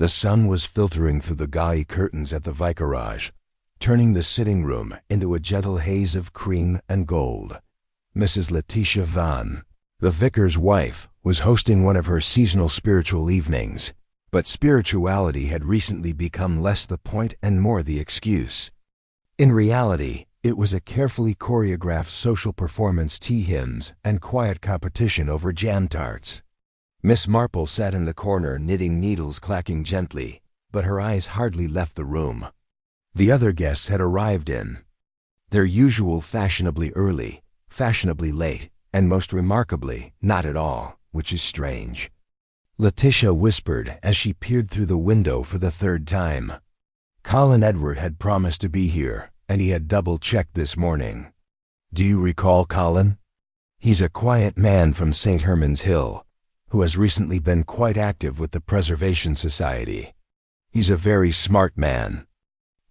The sun was filtering through the gauzy curtains at the vicarage, turning the sitting room into a gentle haze of cream and gold. Mrs. Letitia Vaughan, the vicar's wife, was hosting one of her seasonal spiritual evenings, but spirituality had recently become less the point and more the excuse. In reality, it was a carefully choreographed social performance, tea hymns, and quiet competition over jam tarts. Miss Marple sat in the corner, knitting needles clacking gently, but her eyes hardly left the room. The other guests had arrived in their usual fashionably early, fashionably late, and most remarkably, not at all, which is strange. Letitia whispered as she peered through the window for the third time. Colin Edward had promised to be here, and he had double-checked this morning. Do you recall Colin? He's a quiet man from St. Herman's Hill, who has recently been quite active with the Preservation Society. He's a very smart man.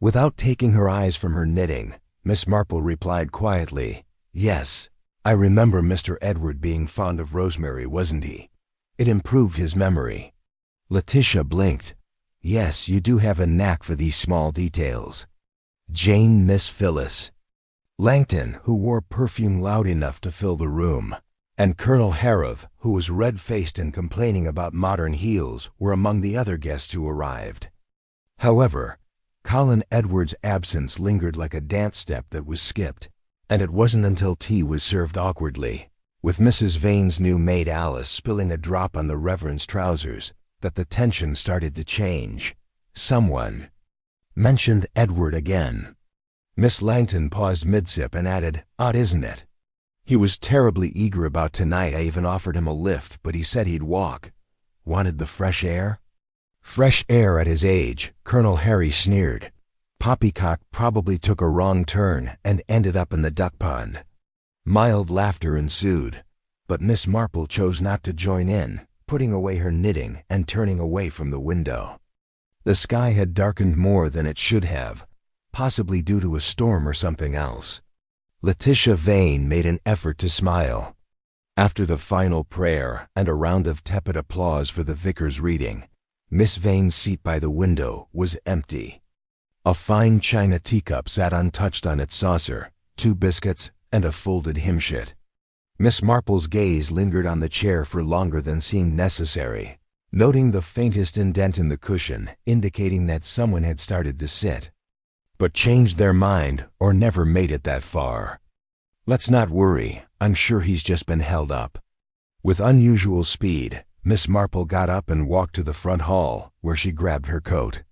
Without taking her eyes from her knitting, Miss Marple replied quietly, Yes, I remember Mr. Edward being fond of rosemary, wasn't he? It improved his memory. Letitia blinked. Yes, you do have a knack for these small details. Jane, Miss Phyllis Langton, who wore perfume loud enough to fill the room, and Colonel Harrov, who was red-faced and complaining about modern heels, were among the other guests who arrived. However, Colin Edward's absence lingered like a dance step that was skipped, and it wasn't until tea was served awkwardly, with Mrs. Vane's new maid Alice spilling a drop on the Reverend's trousers, that the tension started to change. Someone mentioned Edward again. Miss Langton paused mid-sip and added, Odd, isn't it? He was terribly eager about tonight. I even offered him a lift, but he said he'd walk. Wanted the fresh air? Fresh air at his age, Colonel Harry sneered. Poppycock probably took a wrong turn and ended up in the duck pond. Mild laughter ensued, but Miss Marple chose not to join in, putting away her knitting and turning away from the window. The sky had darkened more than it should have, possibly due to a storm or something else. Letitia Vane made an effort to smile. After the final prayer and a round of tepid applause for the vicar's reading, Miss Vane's seat by the window was empty. A fine china teacup sat untouched on its saucer, 2 biscuits, and a folded hymn sheet. Miss Marple's gaze lingered on the chair for longer than seemed necessary, noting the faintest indent in the cushion, indicating that someone had started to sit, but changed their mind or never made it that far. Let's not worry, I'm sure he's just been held up. With unusual speed, Miss Marple got up and walked to the front hall, where she grabbed her coat.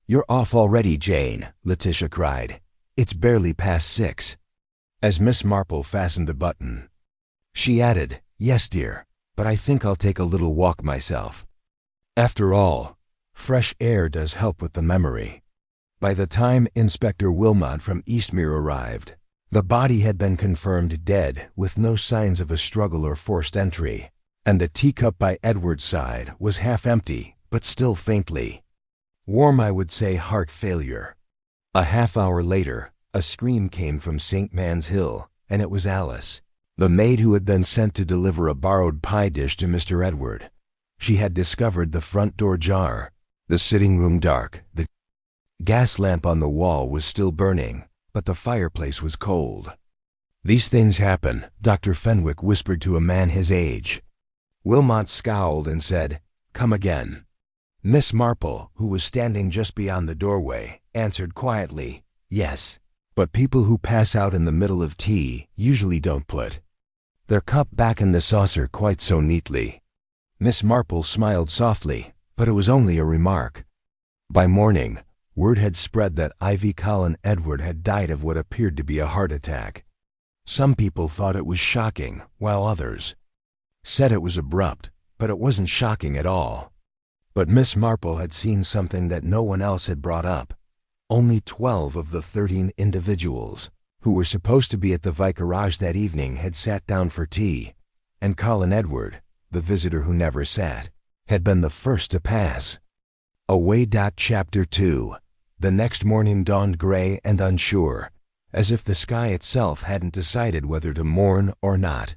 You're off already, Jane, Letitia cried. It's barely past 6. As Miss Marple fastened the button, she added, Yes, dear, but I think I'll take a little walk myself. After all, fresh air does help with the memory. By the time Inspector Wilmot from Eastmere arrived, the body had been confirmed dead with no signs of a struggle or forced entry, and the teacup by Edward's side was half empty, but still faintly warm. I would say heart failure. A half hour later, a scream came from St. Man's Hill, and it was Alice, the maid who had been sent to deliver a borrowed pie dish to Mr. Edward. She had discovered the front door ajar, the sitting room dark, the gas lamp on the wall was still burning, but the fireplace was cold. These things happen, Dr. Fenwick whispered to a man his age. Wilmot scowled and said, Come again. Miss Marple, who was standing just beyond the doorway, answered quietly, Yes, but people who pass out in the middle of tea usually don't put their cup back in the saucer quite so neatly. Miss Marple smiled softly, but it was only a remark. By morning, word had spread that Ivy Colin Edward had died of what appeared to be a heart attack. Some people thought it was shocking, while others said it was abrupt, but it wasn't shocking at all. But Miss Marple had seen something that no one else had brought up. Only 12 of the 13 individuals who were supposed to be at the vicarage that evening had sat down for tea, and Colin Edward, the visitor who never sat, had been the first to pass. Away. Chapter 2. The next morning dawned gray and unsure, as if the sky itself hadn't decided whether to mourn or not.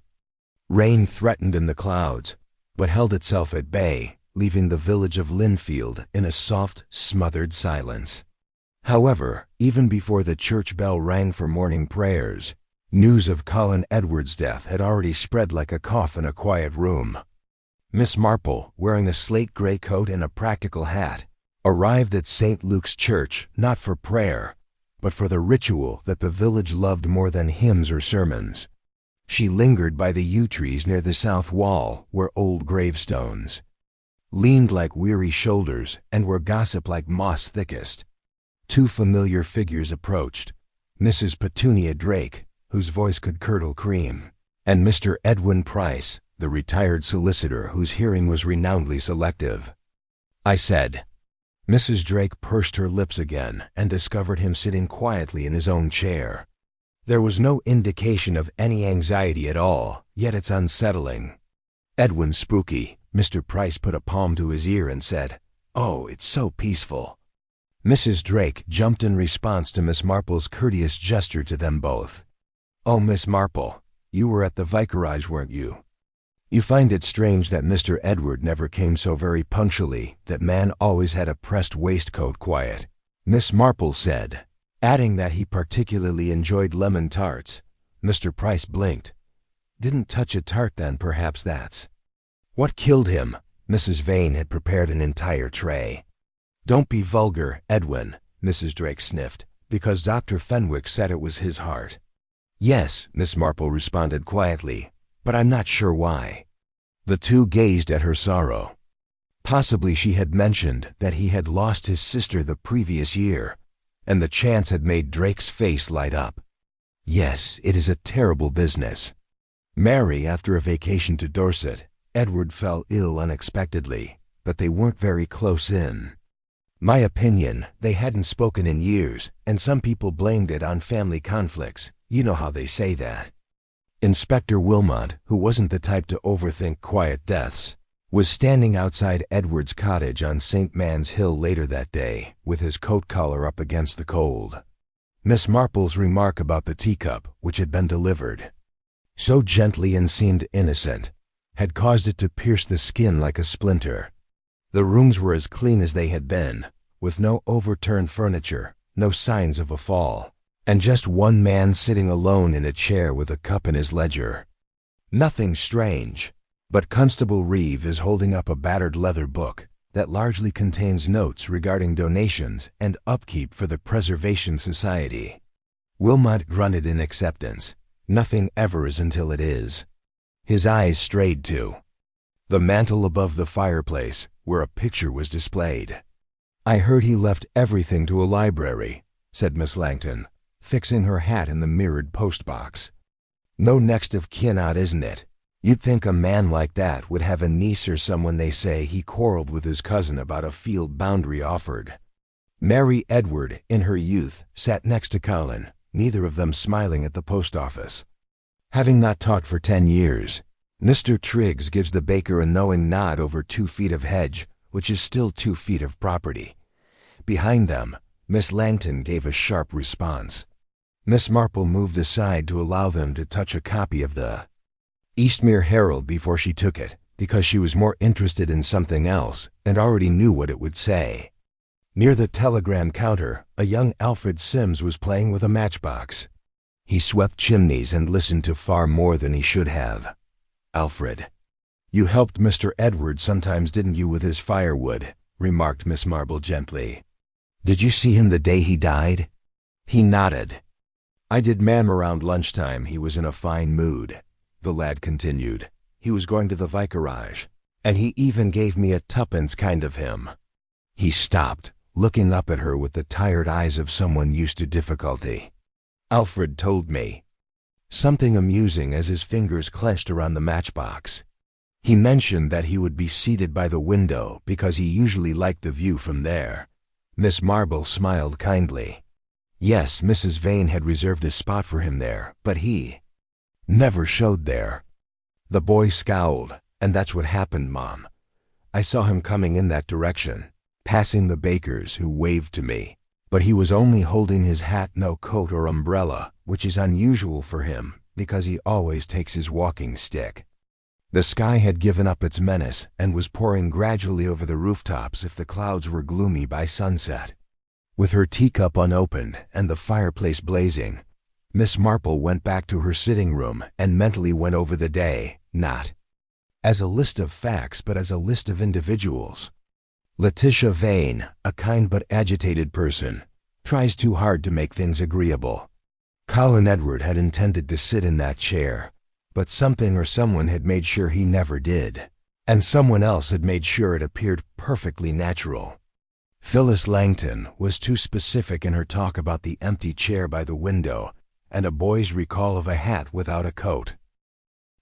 Rain threatened in the clouds, but held itself at bay, leaving the village of Linfield in a soft, smothered silence. However, even before the church bell rang for morning prayers, news of Colin Edwards' death had already spread like a cough in a quiet room. Miss Marple, wearing a slate-gray coat and a practical hat, arrived at St. Luke's Church not for prayer, but for the ritual that the village loved more than hymns or sermons. She lingered by the yew trees near the south wall, where old gravestones leaned like weary shoulders and where gossip like moss thickest. Two familiar figures approached, Mrs. Petunia Drake, whose voice could curdle cream, and Mr. Edwin Price, the retired solicitor whose hearing was renownedly selective. I said. Mrs. Drake pursed her lips again and discovered him sitting quietly in his own chair. There was no indication of any anxiety at all, yet it's unsettling. "Edwin's spooky." Mr. Price put a palm to his ear and said, "Oh, it's so peaceful." Mrs. Drake jumped in response to Miss Marple's courteous gesture to them both. "Oh, Miss Marple, you were at the vicarage, weren't you? You find it strange that Mr. Edward never came so very punctually, that man always had a pressed waistcoat quiet," Miss Marple said, adding that he particularly enjoyed lemon tarts. Mr. Price blinked. "Didn't touch a tart then, perhaps that's what killed him." Mrs. Vane had prepared an entire tray. "Don't be vulgar, Edwin," Mrs. Drake sniffed, "because Dr. Fenwick said it was his heart." "Yes," Miss Marple responded quietly, "but I'm not sure why." The two gazed at her sorrow. Possibly she had mentioned that he had lost his sister the previous year, and the chance had made Drake's face light up. "Yes, it is a terrible business. Mary, after a vacation to Dorset, Edward fell ill unexpectedly, but they weren't very close in. My opinion, they hadn't spoken in years, and some people blamed it on family conflicts. You know how they say that." Inspector Wilmot, who wasn't the type to overthink quiet deaths, was standing outside Edward's cottage on St. Man's Hill later that day, with his coat collar up against the cold. Miss Marple's remark about the teacup, which had been delivered so gently and seemed innocent, had caused it to pierce the skin like a splinter. The rooms were as clean as they had been, with no overturned furniture, no signs of a fall, and just one man sitting alone in a chair with a cup in his ledger. Nothing strange, but Constable Reeve is holding up a battered leather book that largely contains notes regarding donations and upkeep for the Preservation Society. Wilmot grunted in acceptance. Nothing ever is until it is. His eyes strayed to the mantel above the fireplace, where a picture was displayed. "I heard he left everything to a library," said Miss Langton, fixing her hat in the mirrored postbox. "No next of kin odd, isn't it? You'd think a man like that would have a niece or someone. They say he quarreled with his cousin about a field boundary offered." Mary Edward, in her youth, sat next to Colin, neither of them smiling at the post office. Having not talked for 10 years, Mr. Triggs gives the baker a knowing nod over 2 feet of hedge, which is still 2 feet of property. Behind them, Miss Langton gave a sharp response. Miss Marple moved aside to allow them to touch a copy of the Eastmere Herald before she took it, because she was more interested in something else and already knew what it would say. Near the telegram counter, a young Alfred Sims was playing with a matchbox. He swept chimneys and listened to far more than he should have. "Alfred, you helped Mr. Edwards sometimes, didn't you, with his firewood?" remarked Miss Marple gently. "Did you see him the day he died?" He nodded. "I did, ma'am, around lunchtime. He was in a fine mood," the lad continued. "He was going to the vicarage, and he even gave me a 2pence kind of him." He stopped, looking up at her with the tired eyes of someone used to difficulty. "Alfred told me something amusing as his fingers clenched around the matchbox. He mentioned that he would be seated by the window because he usually liked the view from there." Miss Marple smiled kindly. Yes, Mrs. Vane had reserved a spot for him there, but he never showed there. The boy scowled. "And that's what happened, Mom. I saw him coming in that direction, passing the bakers, who waved to me, but he was only holding his hat, no coat or umbrella, which is unusual for him because he always takes his walking stick." The sky had given up its menace and was pouring gradually over the rooftops if the clouds were gloomy by sunset. With her teacup unopened and the fireplace blazing, Miss Marple went back to her sitting room and mentally went over the day, not as a list of facts but as a list of individuals. Letitia Vane, a kind but agitated person, tries too hard to make things agreeable. Colin Edward had intended to sit in that chair, but something or someone had made sure he never did, and someone else had made sure it appeared perfectly natural. Phyllis Langton was too specific in her talk about the empty chair by the window and a boy's recall of a hat without a coat.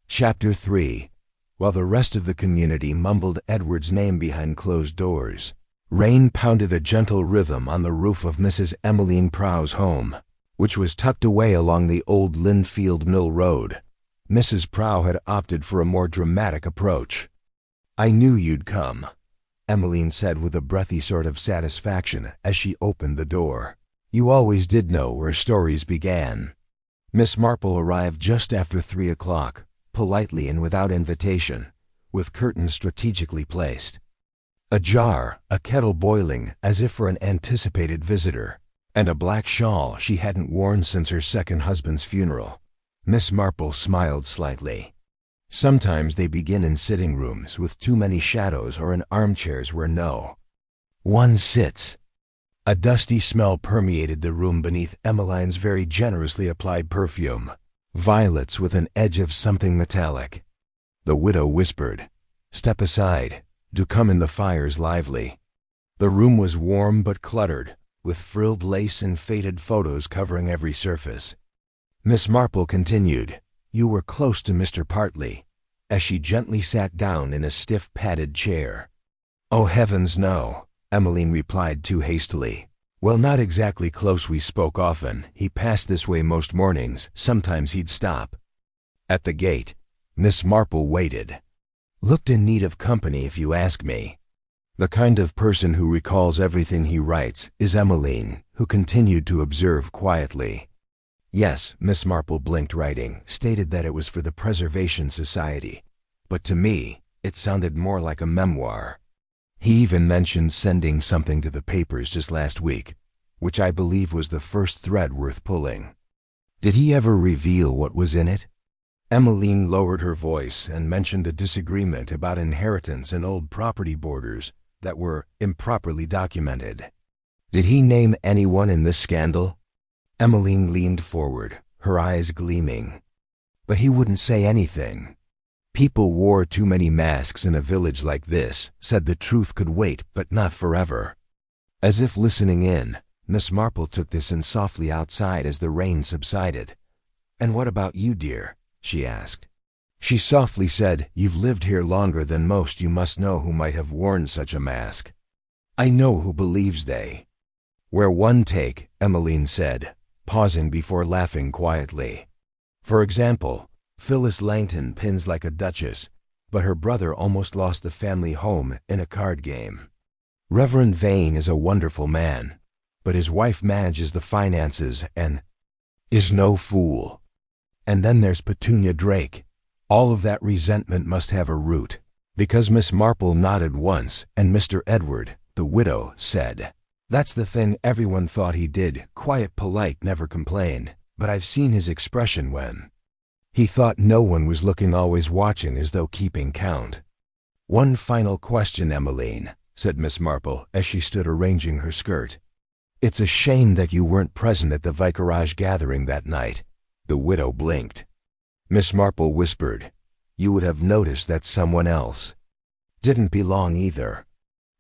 Chapter 3. While the rest of the community mumbled Edward's name behind closed doors, rain pounded a gentle rhythm on the roof of Mrs. Emmeline Prow's home, which was tucked away along the old Linfield Mill Road. Mrs. Prow had opted for a more dramatic approach. "I knew you'd come," Emmeline said with a breathy sort of satisfaction as she opened the door. "You always did know where stories began." Miss Marple arrived just after 3 o'clock, politely and without invitation, with curtains strategically placed. Ajar, a kettle boiling as if for an anticipated visitor, and a black shawl she hadn't worn since her second husband's funeral. Miss Marple smiled slightly. Sometimes they begin in sitting rooms with too many shadows or in armchairs where no one sits. A dusty smell permeated the room beneath Emmeline's very generously applied perfume, violets with an edge of something metallic. The widow whispered, "Step aside, do come in, the fire's lively." The room was warm but cluttered, with frilled lace and faded photos covering every surface. Miss Marple continued, "You were close to Mr. Partly," as she gently sat down in a stiff padded chair. "Oh heavens, no," Emmeline replied too hastily. "Well, not exactly close. We spoke often. He passed this way most mornings. Sometimes he'd stop." At the gate, Miss Marple waited. "Looked in need of company, if you ask me." The kind of person who recalls everything he writes is Emmeline, who continued to observe quietly. "Yes," Miss Marple blinked, writing, stated that it was for the Preservation Society, but to me, it sounded more like a memoir. He even mentioned sending something to the papers just last week, which I believe was the first thread worth pulling. "Did he ever reveal what was in it?" Emmeline lowered her voice and mentioned a disagreement about inheritance and old property borders that were improperly documented. "Did he name anyone in this scandal?" Emmeline leaned forward, her eyes gleaming. "But he wouldn't say anything. People wore too many masks in a village like this, said the truth could wait, but not forever." As if listening in, Miss Marple took this in softly outside as the rain subsided. "And what about you, dear?" she asked. She softly said, "You've lived here longer than most. You must know who might have worn such a mask." "I know who believes they wear one take," Emmeline said, pausing before laughing quietly. "For example, Phyllis Langton pins like a duchess, but her brother almost lost the family home in a card game. Reverend Vane is a wonderful man, but his wife manages the finances and is no fool. And then there's Petunia Drake. All of that resentment must have a root." Because Miss Marple nodded once, and Mr. Edward, the widow, said, "That's the thing, everyone thought he did, quiet, polite, never complained, but I've seen his expression when he thought no one was looking, always watching as though keeping count." "One final question, Emmeline," said Miss Marple as she stood arranging her skirt. "It's a shame that you weren't present at the vicarage gathering that night." The widow blinked. Miss Marple whispered, "You would have noticed that someone else didn't belong either."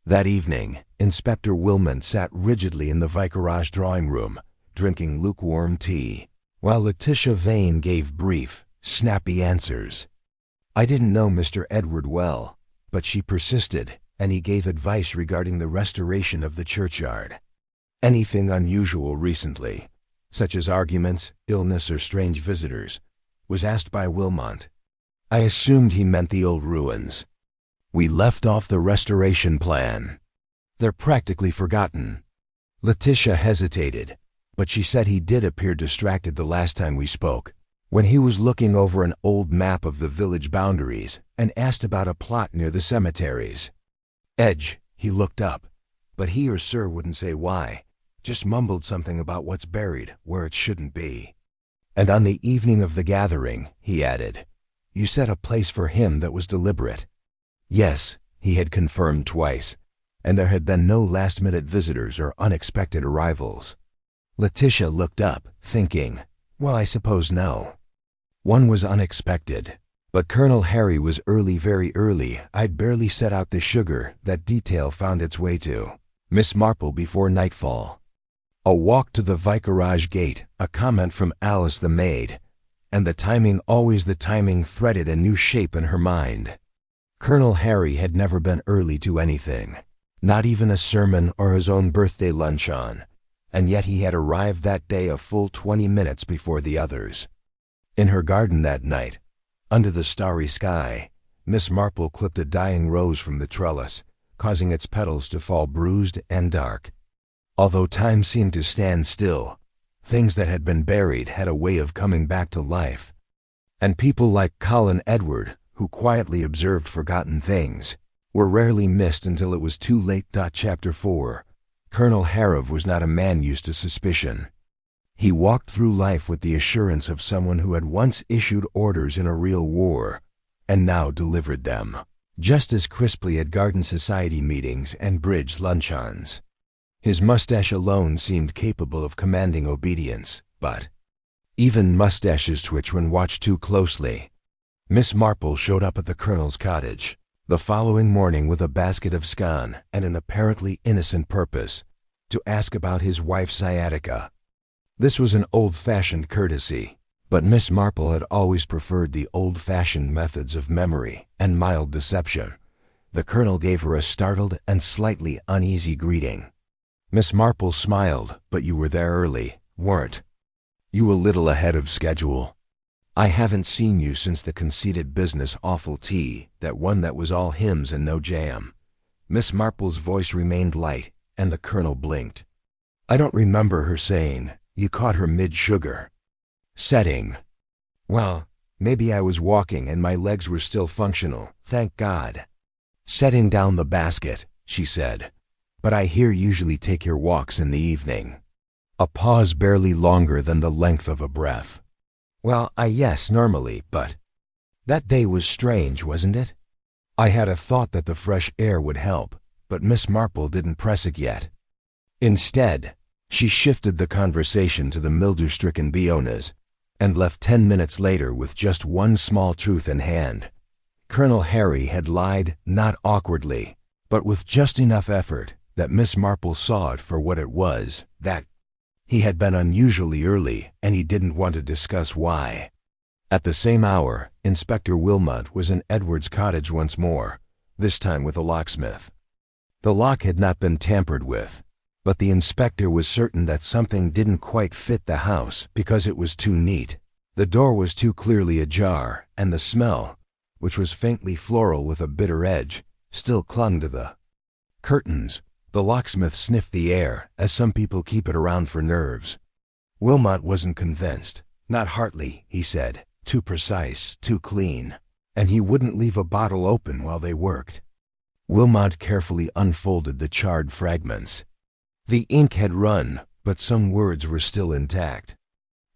That evening, Inspector Wilmot sat rigidly in the vicarage drawing room, drinking lukewarm tea, while Letitia Vane gave brief, snappy answers. I didn't know Mr. Edward well, but she persisted, and he gave advice regarding the restoration of the churchyard. Anything unusual recently, such as arguments, illness, or strange visitors, was asked by Wilmot. I assumed he meant the old ruins. We left off the restoration plan. They're practically forgotten. Letitia hesitated, but she said he did appear distracted the last time we spoke, when he was looking over an old map of the village boundaries and asked about a plot near the cemeteries. Edge, he looked up, but he or Sir wouldn't say why, just mumbled something about what's buried where it shouldn't be. And on the evening of the gathering, he added, you set a place for him that was deliberate. Yes, he had confirmed twice, and there had been no last-minute visitors or unexpected arrivals. Letitia looked up, thinking, well, I suppose no. One was unexpected, but Colonel Harry was early, very early. I'd barely set out the sugar that detail found its way to Miss Marple before nightfall. A walk to the vicarage gate, a comment from Alice the maid, and the timing, always the timing, threaded a new shape in her mind. Colonel Harry had never been early to anything, not even a sermon or his own birthday luncheon, and yet he had arrived that day a full 20 minutes before the others. In her garden that night, under the starry sky, Miss Marple clipped a dying rose from the trellis, causing its petals to fall bruised and dark. Although time seemed to stand still, things that had been buried had a way of coming back to life. And people like Colin Edward, who quietly observed forgotten things, were rarely missed until it was too late. Chapter 4. Colonel Harrov was not a man used to suspicion. He walked through life with the assurance of someone who had once issued orders in a real war, and now delivered them, just as crisply at garden society meetings and bridge luncheons. His mustache alone seemed capable of commanding obedience, but even mustaches twitch when watched too closely. Miss Marple showed up at the Colonel's cottage the following morning with a basket of scone and an apparently innocent purpose, to ask about his wife's sciatica. This was an old-fashioned courtesy, but Miss Marple had always preferred the old-fashioned methods of memory and mild deception. The Colonel gave her a startled and slightly uneasy greeting. Miss Marple smiled, but you were there early, weren't you? A little ahead of schedule. I haven't seen you since the conceited business awful tea, that one that was all hymns and no jam. Miss Marple's voice remained light, and the Colonel blinked. I don't remember her saying, you caught her mid-sugar. Setting. Well, maybe I was walking and my legs were still functional, thank God. Setting down the basket, she said, but I here usually take your walks in the evening. A pause barely longer than the length of a breath. Well, yes, normally, but that day was strange, wasn't it? I had a thought that the fresh air would help, but Miss Marple didn't press it yet. Instead, she shifted the conversation to the mildew-stricken Bionas, and left 10 minutes later with just one small truth in hand. Colonel Harry had lied, not awkwardly, but with just enough effort that Miss Marple saw it for what it was, that he had been unusually early, and he didn't want to discuss why. At the same hour, Inspector Wilmot was in Edward's cottage once more, this time with a locksmith. The lock had not been tampered with, but the inspector was certain that something didn't quite fit the house because it was too neat. The door was too clearly ajar, and the smell, which was faintly floral with a bitter edge, still clung to the curtains. The locksmith sniffed the air, as some people keep it around for nerves. Wilmot wasn't convinced. Not Hartley, he said. Too precise, too clean. And he wouldn't leave a bottle open while they worked. Wilmot carefully unfolded the charred fragments. The ink had run, but some words were still intact.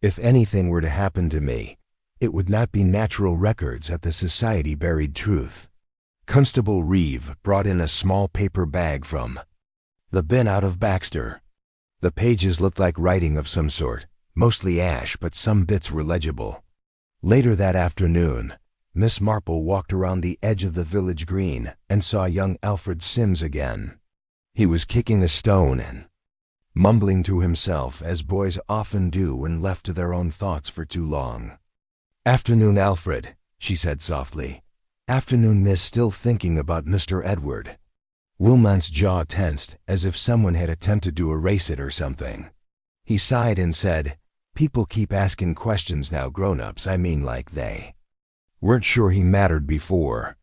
If anything were to happen to me, it would not be natural records at the Society Buried Truth. Constable Reeve brought in a small paper bag from the bin out of Baxter. The pages looked like writing of some sort, mostly ash, but some bits were legible. Later that afternoon, Miss Marple walked around the edge of the village green and saw young Alfred Sims again. He was kicking a stone and mumbling to himself, as boys often do when left to their own thoughts for too long. "Afternoon, Alfred," she said softly. "Afternoon, miss. Still thinking about Mr. Edward." Wilmot's jaw tensed, as if someone had attempted to erase it or something. He sighed and said, "People keep asking questions now, grown-ups. I mean, like they weren't sure he mattered before.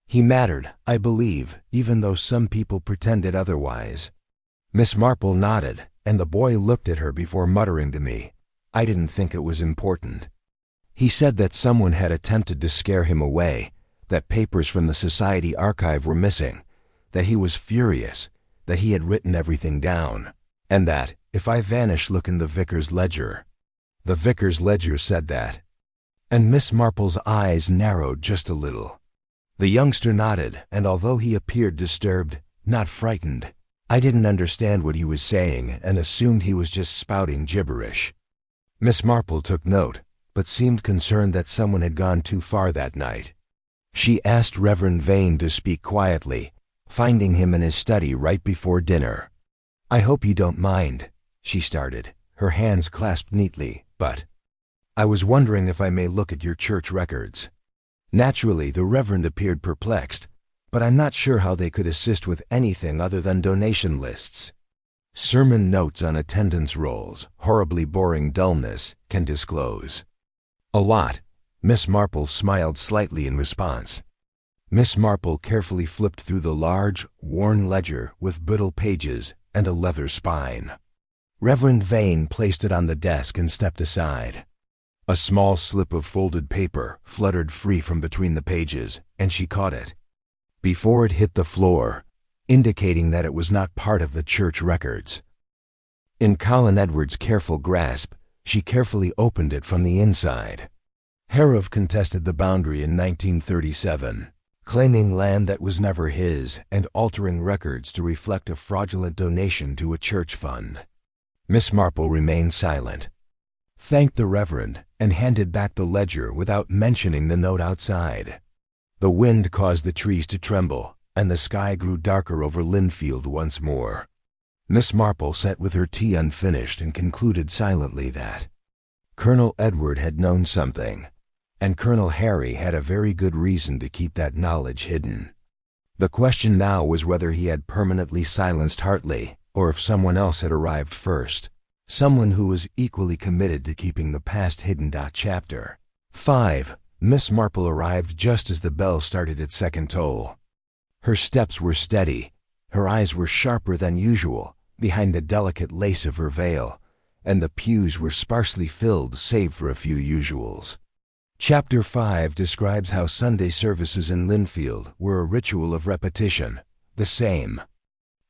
He mattered, I believe, even though some people pretended otherwise." Miss Marple nodded, and the boy looked at her before muttering to me, "I didn't think it was important." He said that someone had attempted to scare him away, that papers from the society archive were missing, that he was furious, that he had written everything down, and that, if I vanished, look in the vicar's ledger. The vicar's ledger said that. And Miss Marple's eyes narrowed just a little. The youngster nodded, and although he appeared disturbed, not frightened, I didn't understand what he was saying and assumed he was just spouting gibberish. Miss Marple took note, but seemed concerned that someone had gone too far that night. She asked Reverend Vane to speak quietly, finding him in his study right before dinner. "I hope you don't mind," she started, her hands clasped neatly, "but I was wondering if I may look at your church records." Naturally, the Reverend appeared perplexed, but I'm not sure how they could assist with anything other than donation lists. Sermon notes on attendance rolls, horribly boring dullness, can disclose a lot. Miss Marple smiled slightly in response. Miss Marple carefully flipped through the large, worn ledger with brittle pages and a leather spine. Reverend Vane placed it on the desk and stepped aside. A small slip of folded paper fluttered free from between the pages, and she caught it before it hit the floor, indicating that it was not part of the church records. In Colin Edwards' careful grasp, she carefully opened it from the inside. Harov contested the boundary in 1937, claiming land that was never his and altering records to reflect a fraudulent donation to a church fund. Miss Marple remained silent, thanked the Reverend, and handed back the ledger without mentioning the note outside. The wind caused the trees to tremble, and the sky grew darker over Linfield once more. Miss Marple sat with her tea unfinished and concluded silently that Colonel Edward had known something, and Colonel Harry had a very good reason to keep that knowledge hidden. The question now was whether he had permanently silenced Hartley, or if someone else had arrived first, someone who was equally committed to keeping the past hidden. Chapter 5. Miss Marple arrived just as the bell started its second toll. Her steps were steady, her eyes were sharper than usual behind the delicate lace of her veil, and the pews were sparsely filled save for a few usuals. Chapter 5 describes how Sunday services in Linfield were a ritual of repetition, the same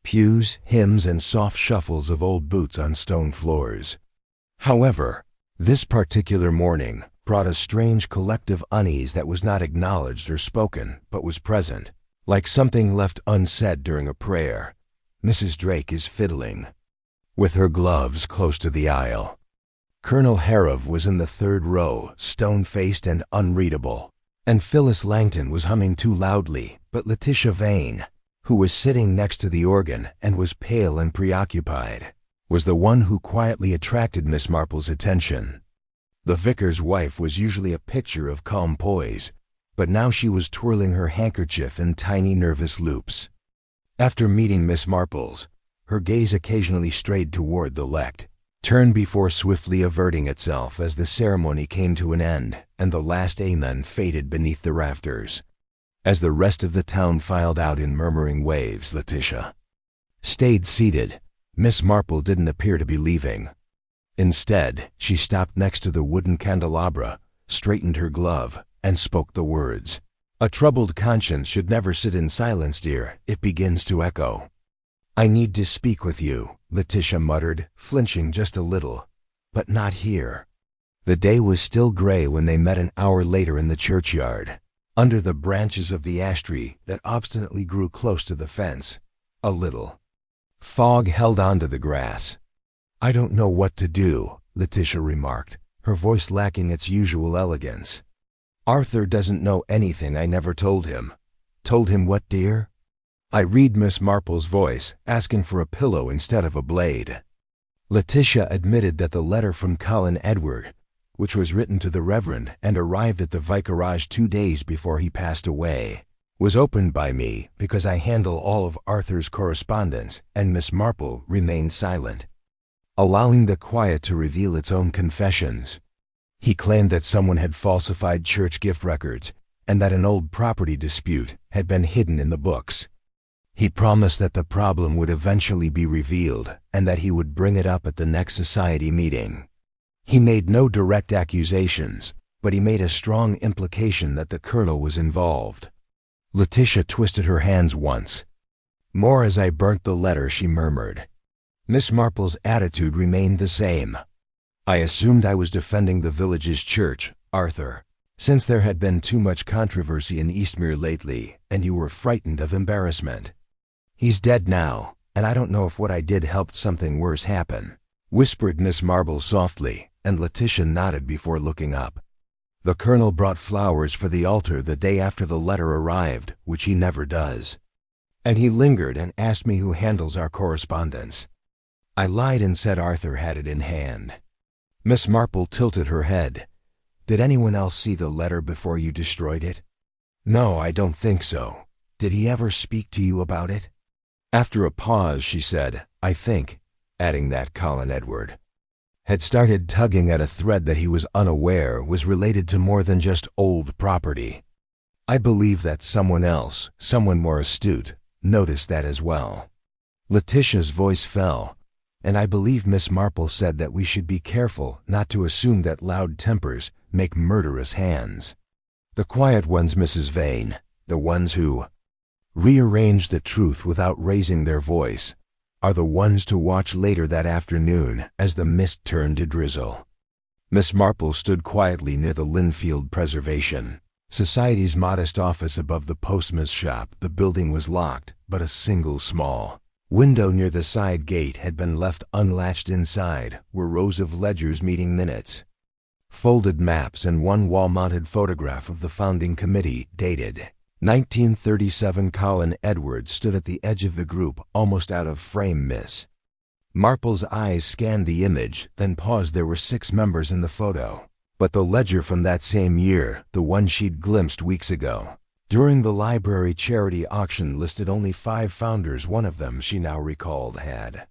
pews, hymns, and soft shuffles of old boots on stone floors. However, this particular morning brought a strange collective unease that was not acknowledged or spoken, but was present, like something left unsaid during a prayer. Mrs. Drake is fiddling with her gloves close to the aisle. Colonel Harov was in the third row, stone-faced and unreadable, and Phyllis Langton was humming too loudly, but Letitia Vane, who was sitting next to the organ and was pale and preoccupied, was the one who quietly attracted Miss Marple's attention. The vicar's wife was usually a picture of calm poise, but now she was twirling her handkerchief in tiny nervous loops. After meeting Miss Marple's, her gaze occasionally strayed toward the lect, turned before swiftly averting itself as the ceremony came to an end and the last amen faded beneath the rafters. As the rest of the town filed out in murmuring waves, Letitia stayed seated. Miss Marple didn't appear to be leaving. Instead, she stopped next to the wooden candelabra, straightened her glove, and spoke the words, "A troubled conscience should never sit in silence, dear. It begins to echo." "I need to speak with you," Letitia muttered, flinching just a little. "But not here." The day was still gray when they met an hour later in the churchyard, under the branches of the ash tree that obstinately grew close to the fence. A little fog held onto the grass. "I don't know what to do," Letitia remarked, her voice lacking its usual elegance. "Arthur doesn't know anything I never told him." "Told him what, dear?" I read Miss Marple's voice, asking for a pillow instead of a blade. Letitia admitted that the letter from Colin Edward, which was written to the Reverend and arrived at the vicarage 2 days before he passed away, was opened by me because I handle all of Arthur's correspondence, and Miss Marple remained silent, allowing the quiet to reveal its own confessions. He claimed that someone had falsified church gift records and that an old property dispute had been hidden in the books. He promised that the problem would eventually be revealed and that he would bring it up at the next society meeting. He made no direct accusations, but he made a strong implication that the colonel was involved. Letitia twisted her hands once. "More as I burnt the letter," she murmured. Miss Marple's attitude remained the same. "I assumed I was defending the village's church, Arthur, since there had been too much controversy in Eastmere lately, and you were frightened of embarrassment. He's dead now, and I don't know if what I did helped something worse happen," whispered Miss Marple softly, and Letitia nodded before looking up. "The colonel brought flowers for the altar the day after the letter arrived, which he never does. And he lingered and asked me who handles our correspondence. I lied and said Arthur had it in hand." Miss Marple tilted her head. "Did anyone else see the letter before you destroyed it?" "No, I don't think so. Did he ever speak to you about it?" After a pause, she said, "I think," adding that Colin Edward had started tugging at a thread that he was unaware was related to more than just old property. "I believe that someone else, someone more astute, noticed that as well." Letitia's voice fell, and I believe Miss Marple said that we should be careful not to assume that loud tempers make murderous hands. The quiet ones, Mrs. Vane, the ones who rearrange the truth without raising their voice, are the ones to watch later that afternoon as the mist turned to drizzle. Miss Marple stood quietly near the Linfield Preservation Society's modest office above the postman's shop. The building was locked, but a single small window near the side gate had been left unlatched. Inside were rows of ledgers meeting minutes, folded maps, and one wall-mounted photograph of the founding committee, dated 1937. Colin Edwards stood at the edge of the group, almost out of frame. Miss Marple's eyes scanned the image, then paused. There were 6 members in the photo, but the ledger from that same year, the one she'd glimpsed weeks ago during the library charity auction, listed only 5 founders. One of them, she now recalled, had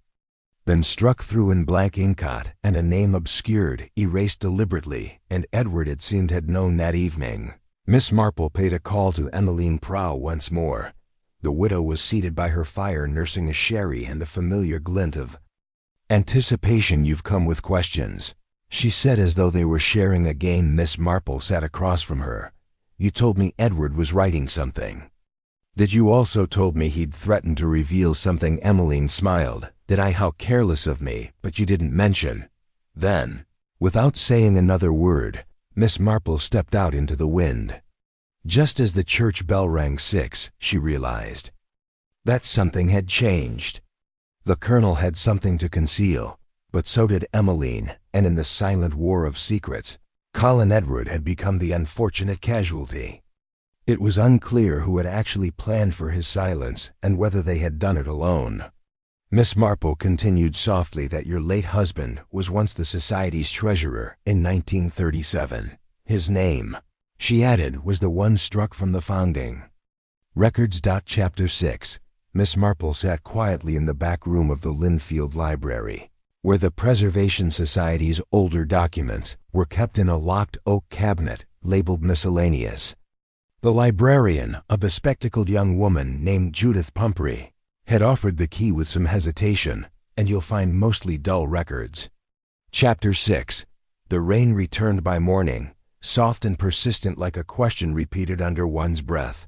been struck through in blank inkot, and a name obscured, erased deliberately, and Edward, it seemed, had known that evening. Miss Marple paid a call to Emmeline Prow once more. The widow was seated by her fire, nursing a sherry and the familiar glint of anticipation. "You've come with questions," she said, as though they were sharing a game. Miss Marple sat across from her. "You told me Edward was writing something. Did you also told me he'd threatened to reveal something?" Emmeline smiled. "Did I? How careless of me, but you didn't mention." Then, without saying another word, Miss Marple stepped out into the wind. Just as the church bell rang 6, she realized that something had changed. The colonel had something to conceal, but so did Emmeline, and in the silent war of secrets, Colin Edward had become the unfortunate casualty. It was unclear who had actually planned for his silence and whether they had done it alone. Miss Marple continued softly that your late husband was once the Society's treasurer in 1937. His name, she added, was the one struck from the founding records. Chapter 6. Miss Marple sat quietly in the back room of the Linfield Library, where the Preservation Society's older documents were kept in a locked oak cabinet labeled miscellaneous. The librarian, a bespectacled young woman named Judith Pumphrey, had offered the key with some hesitation, and you'll find mostly dull records. Chapter 6. The rain returned by morning, soft and persistent, like a question repeated under one's breath.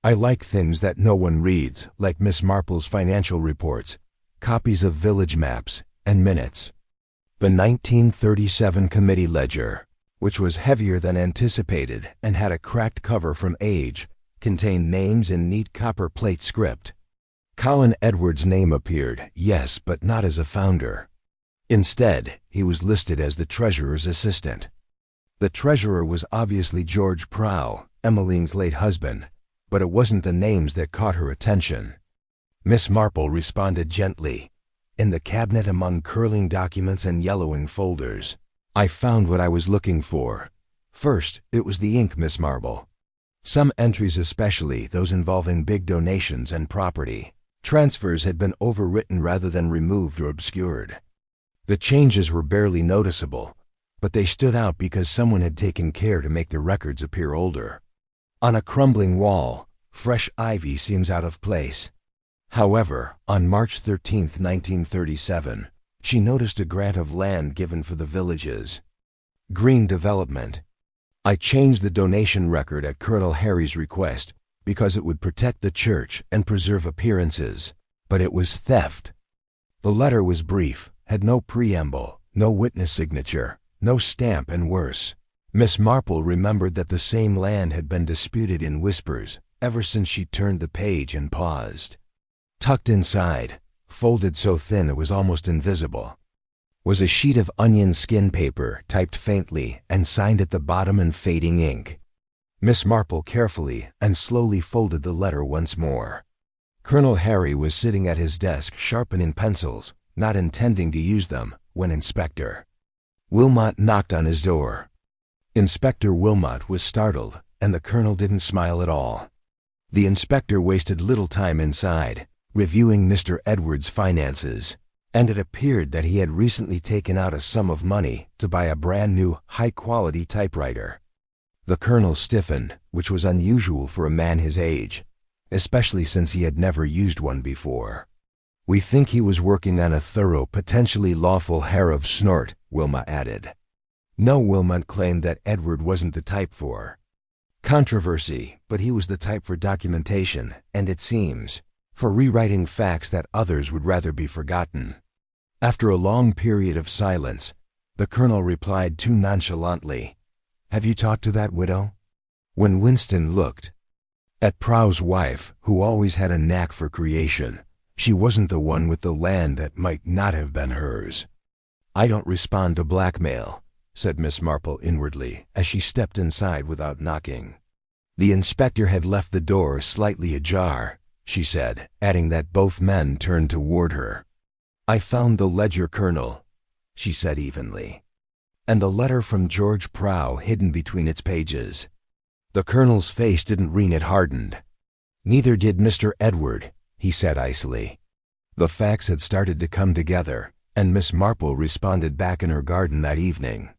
I like things that no one reads, like Miss Marple's financial reports, copies of village maps, and minutes. The 1937 committee ledger, which was heavier than anticipated and had a cracked cover from age, contained names in neat copper plate script. Colin Edwards' name appeared, yes, but not as a founder. Instead, he was listed as the treasurer's assistant. The treasurer was obviously George Prow, Emmeline's late husband, but it wasn't the names that caught her attention. Miss Marple responded gently. In the cabinet among curling documents and yellowing folders, I found what I was looking for. First, it was the ink, Miss Marple. Some entries, especially those involving big donations and property transfers, had been overwritten rather than removed or obscured. The changes were barely noticeable, but they stood out because someone had taken care to make the records appear older. On a crumbling wall, fresh ivy seems out of place. However, on March 13, 1937, she noticed a grant of land given for the village's green development. I changed the donation record at Colonel Harry's request because it would protect the church and preserve appearances, but it was theft. The letter was brief, had no preamble, no witness signature, no stamp, and worse. Miss Marple remembered that the same land had been disputed in whispers ever since she turned the page and paused. Tucked inside, folded so thin it was almost invisible, was a sheet of onion skin paper typed faintly and signed at the bottom in fading ink. Miss Marple carefully and slowly folded the letter once more. Colonel Harry was sitting at his desk sharpening pencils, not intending to use them, when Inspector Wilmot knocked on his door. Inspector Wilmot was startled, and the colonel didn't smile at all. The inspector wasted little time inside, reviewing Mr. Edwards' finances, and it appeared that he had recently taken out a sum of money to buy a brand new, high-quality typewriter. The colonel stiffened, which was unusual for a man his age, especially since he had never used one before. "We think he was working on a thorough, potentially lawful hair of snort," Wilmot added. No, Wilmot claimed that Edward wasn't the type for controversy, but he was the type for documentation, and it seems, for rewriting facts that others would rather be forgotten. After a long period of silence, the colonel replied too nonchalantly, "Have you talked to that widow?" When Winston looked at Prow's wife, who always had a knack for creation, she wasn't the one with the land that might not have been hers. "I don't respond to blackmail," said Miss Marple inwardly as she stepped inside without knocking. The inspector had left the door slightly ajar, she said, adding that both men turned toward her. "I found the ledger, Colonel," she said evenly, "and the letter from George Prow hidden between its pages." The colonel's face didn't wring, it hardened. "Neither did Mr. Edward," he said icily. The facts had started to come together, and Miss Marple responded back in her garden that evening.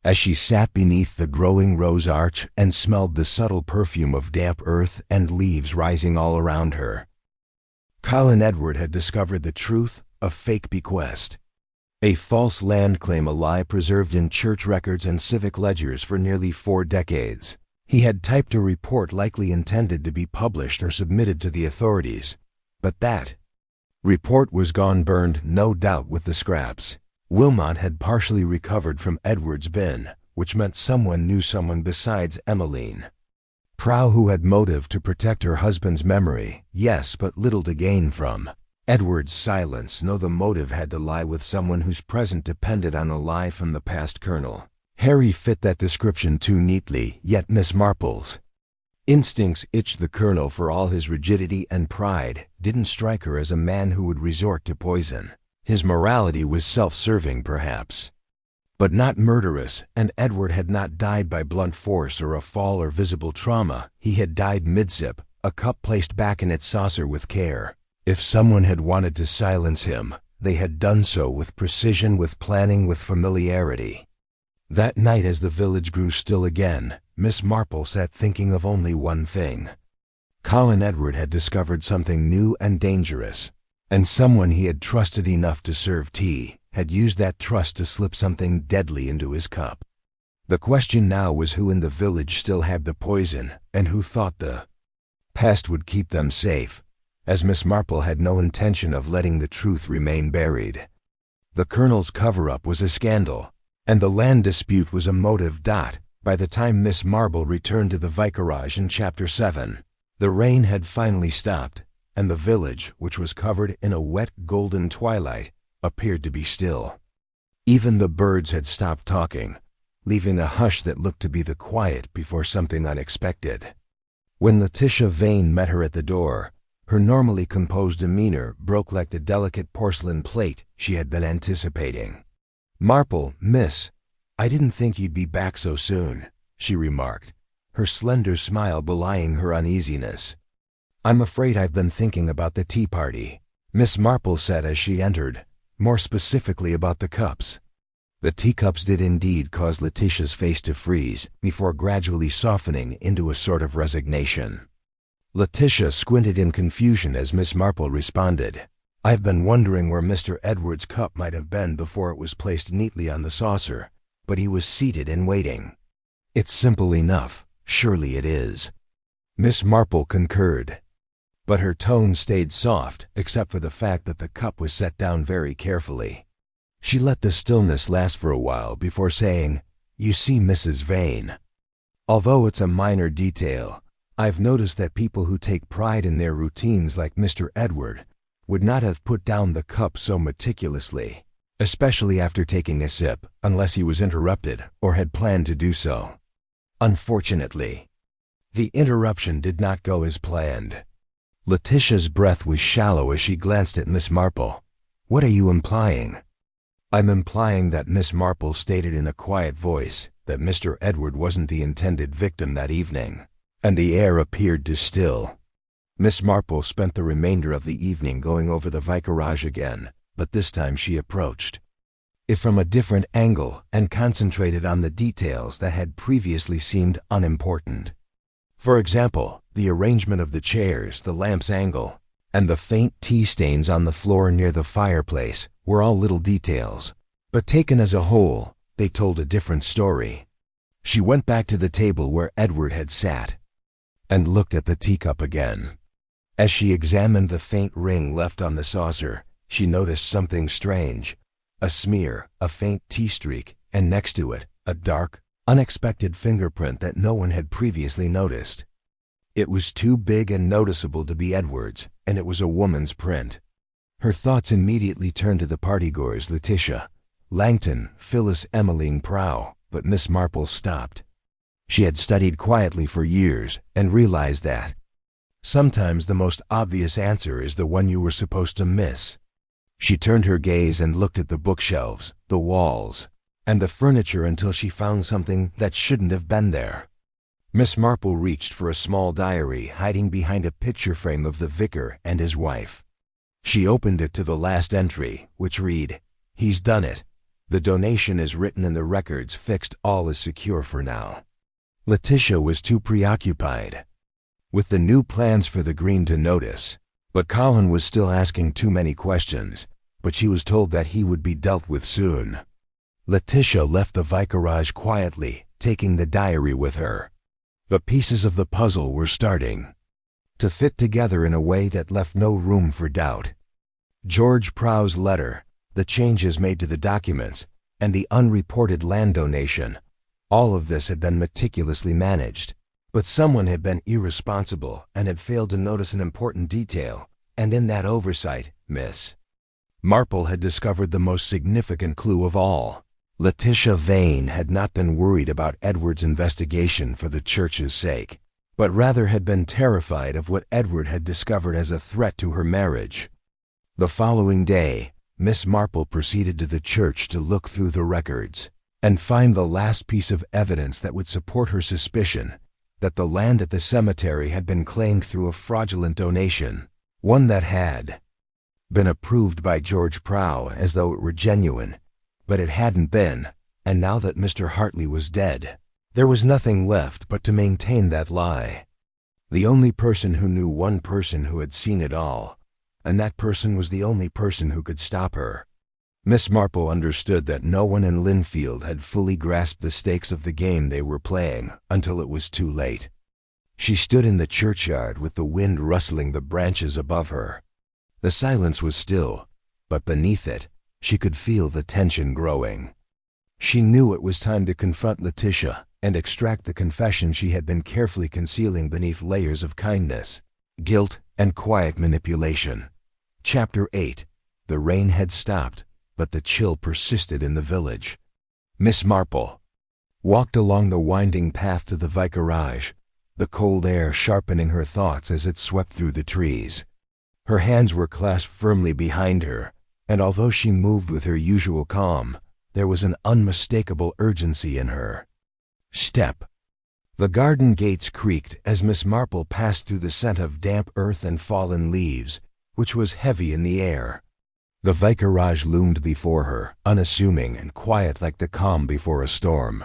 As she sat beneath the growing rose arch and smelled the subtle perfume of damp earth and leaves rising all around her, Colin Edward had discovered the truth, a fake bequest. A false land claim, a lie preserved in church records and civic ledgers for nearly 4 decades. He had typed a report likely intended to be published or submitted to the authorities, but that report was gone, burned, no doubt, with the scraps Wilmot had partially recovered from Edward's bin, which meant someone knew someone besides Emmeline Prow who had motive to protect her husband's memory, yes, but little to gain from Edward's silence. No, the motive had to lie with someone whose present depended on a lie from the past. Colonel Harry fit that description too neatly, yet Miss Marple's instincts itched the colonel, for all his rigidity and pride, didn't strike her as a man who would resort to poison. His morality was self-serving, perhaps, but not murderous, and Edward had not died by blunt force or a fall or visible trauma. He had died mid-sip, a cup placed back in its saucer with care. If someone had wanted to silence him, they had done so with precision, with planning, with familiarity. That night, as the village grew still again, Miss Marple sat thinking of only one thing. Colin Edward had discovered something new and dangerous, and someone he had trusted enough to serve tea had used that trust to slip something deadly into his cup. The question now was who in the village still had the poison, and who thought the past would keep them safe, as Miss Marple had no intention of letting the truth remain buried. The colonel's cover-up was a scandal, and the land dispute was a motive. By the time Miss Marple returned to the vicarage in Chapter 7, the rain had finally stopped, and the village, which was covered in a wet golden twilight, appeared to be still. Even the birds had stopped talking, leaving a hush that looked to be the quiet before something unexpected. When Letitia Vane met her at the door, her normally composed demeanor broke like the delicate porcelain plate she had been anticipating. "Marple, miss, I didn't think you'd be back so soon," she remarked, her slender smile belying her uneasiness. "I'm afraid I've been thinking about the tea party," Miss Marple said as she entered, more specifically about the cups. The teacups did indeed cause Letitia's face to freeze, before gradually softening into a sort of resignation. Letitia squinted in confusion as Miss Marple responded, "I've been wondering where Mr. Edward's cup might have been before it was placed neatly on the saucer, but he was seated and waiting." It's simple enough, surely it is. Miss Marple concurred. But her tone stayed soft, except for the fact that the cup was set down very carefully. She let the stillness last for a while before saying, "You see, Mrs. Vane, although it's a minor detail, I've noticed that people who take pride in their routines like Mr. Edward would not have put down the cup so meticulously, especially after taking a sip, unless he was interrupted or had planned to do so. Unfortunately, the interruption did not go as planned." Letitia's breath was shallow as she glanced at Miss Marple. "What are you implying?" "I'm implying that Miss Marple stated in a quiet voice that Mr. Edward wasn't the intended victim that evening, and the air appeared to still." Miss Marple spent the remainder of the evening going over the vicarage again, but this time she approached it from a different angle and concentrated on the details that had previously seemed unimportant. For example, the arrangement of the chairs, the lamp's angle, and the faint tea stains on the floor near the fireplace were all little details, but taken as a whole, they told a different story. She went back to the table where Edward had sat and looked at the teacup again. As she examined the faint ring left on the saucer, she noticed something strange. A smear, a faint tea streak, and next to it, a dark, unexpected fingerprint that no one had previously noticed. It was too big and noticeable to be Edward's, and it was a woman's print. Her thoughts immediately turned to the partygoers Letitia, Langton, Phyllis, Emmeline Prow, but Miss Marple stopped. She had studied quietly for years and realized that sometimes the most obvious answer is the one you were supposed to miss. She turned her gaze and looked at the bookshelves, the walls, and the furniture until she found something that shouldn't have been there. Miss Marple reached for a small diary hiding behind a picture frame of the vicar and his wife. She opened it to the last entry, which read, "He's done it. The donation is written in the records fixed. All is secure for now." Letitia was too preoccupied with the new plans for the green to notice, but Colin was still asking too many questions, but she was told that he would be dealt with soon. Letitia left the vicarage quietly, taking the diary with her. The pieces of the puzzle were starting to fit together in a way that left no room for doubt. George Prow's letter, the changes made to the documents, and the unreported land donation, all of this had been meticulously managed. But someone had been irresponsible and had failed to notice an important detail, and in that oversight, Miss Marple had discovered the most significant clue of all. Letitia Vane had not been worried about Edward's investigation for the church's sake, but rather had been terrified of what Edward had discovered as a threat to her marriage. The following day, Miss Marple proceeded to the church to look through the records and find the last piece of evidence that would support her suspicion that the land at the cemetery had been claimed through a fraudulent donation, one that had been approved by George Prow as though it were genuine, but it hadn't been, and now that Mr. Hartley was dead, there was nothing left but to maintain that lie. The only person who knew one person who had seen it all, and that person was the only person who could stop her. Miss Marple understood that no one in Linfield had fully grasped the stakes of the game they were playing until it was too late. She stood in the churchyard with the wind rustling the branches above her. The silence was still, but beneath it, she could feel the tension growing. She knew it was time to confront Letitia and extract the confession she had been carefully concealing beneath layers of kindness, guilt, and quiet manipulation. Chapter 8. The rain had stopped, but the chill persisted in the village. Miss Marple walked along the winding path to the vicarage, the cold air sharpening her thoughts as it swept through the trees. Her hands were clasped firmly behind her, and although she moved with her usual calm, there was an unmistakable urgency in her step. The garden gates creaked as Miss Marple passed through the scent of damp earth and fallen leaves, which was heavy in the air. The vicarage loomed before her, unassuming and quiet like the calm before a storm.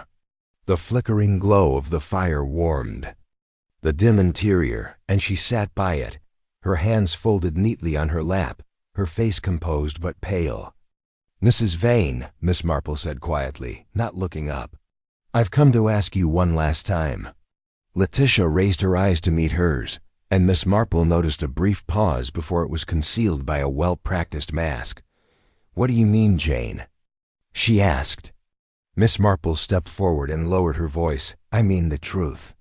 The flickering glow of the fire warmed the dim interior, and she sat by it, her hands folded neatly on her lap, her face composed but pale. "Mrs. Vane," Miss Marple said quietly, not looking up, I've come to ask you one last time." Letitia raised her eyes to meet hers, and Miss Marple noticed a brief pause before it was concealed by a well-practiced mask. "What do you mean, Jane?" she asked. Miss Marple stepped forward and lowered her voice. "I mean the truth."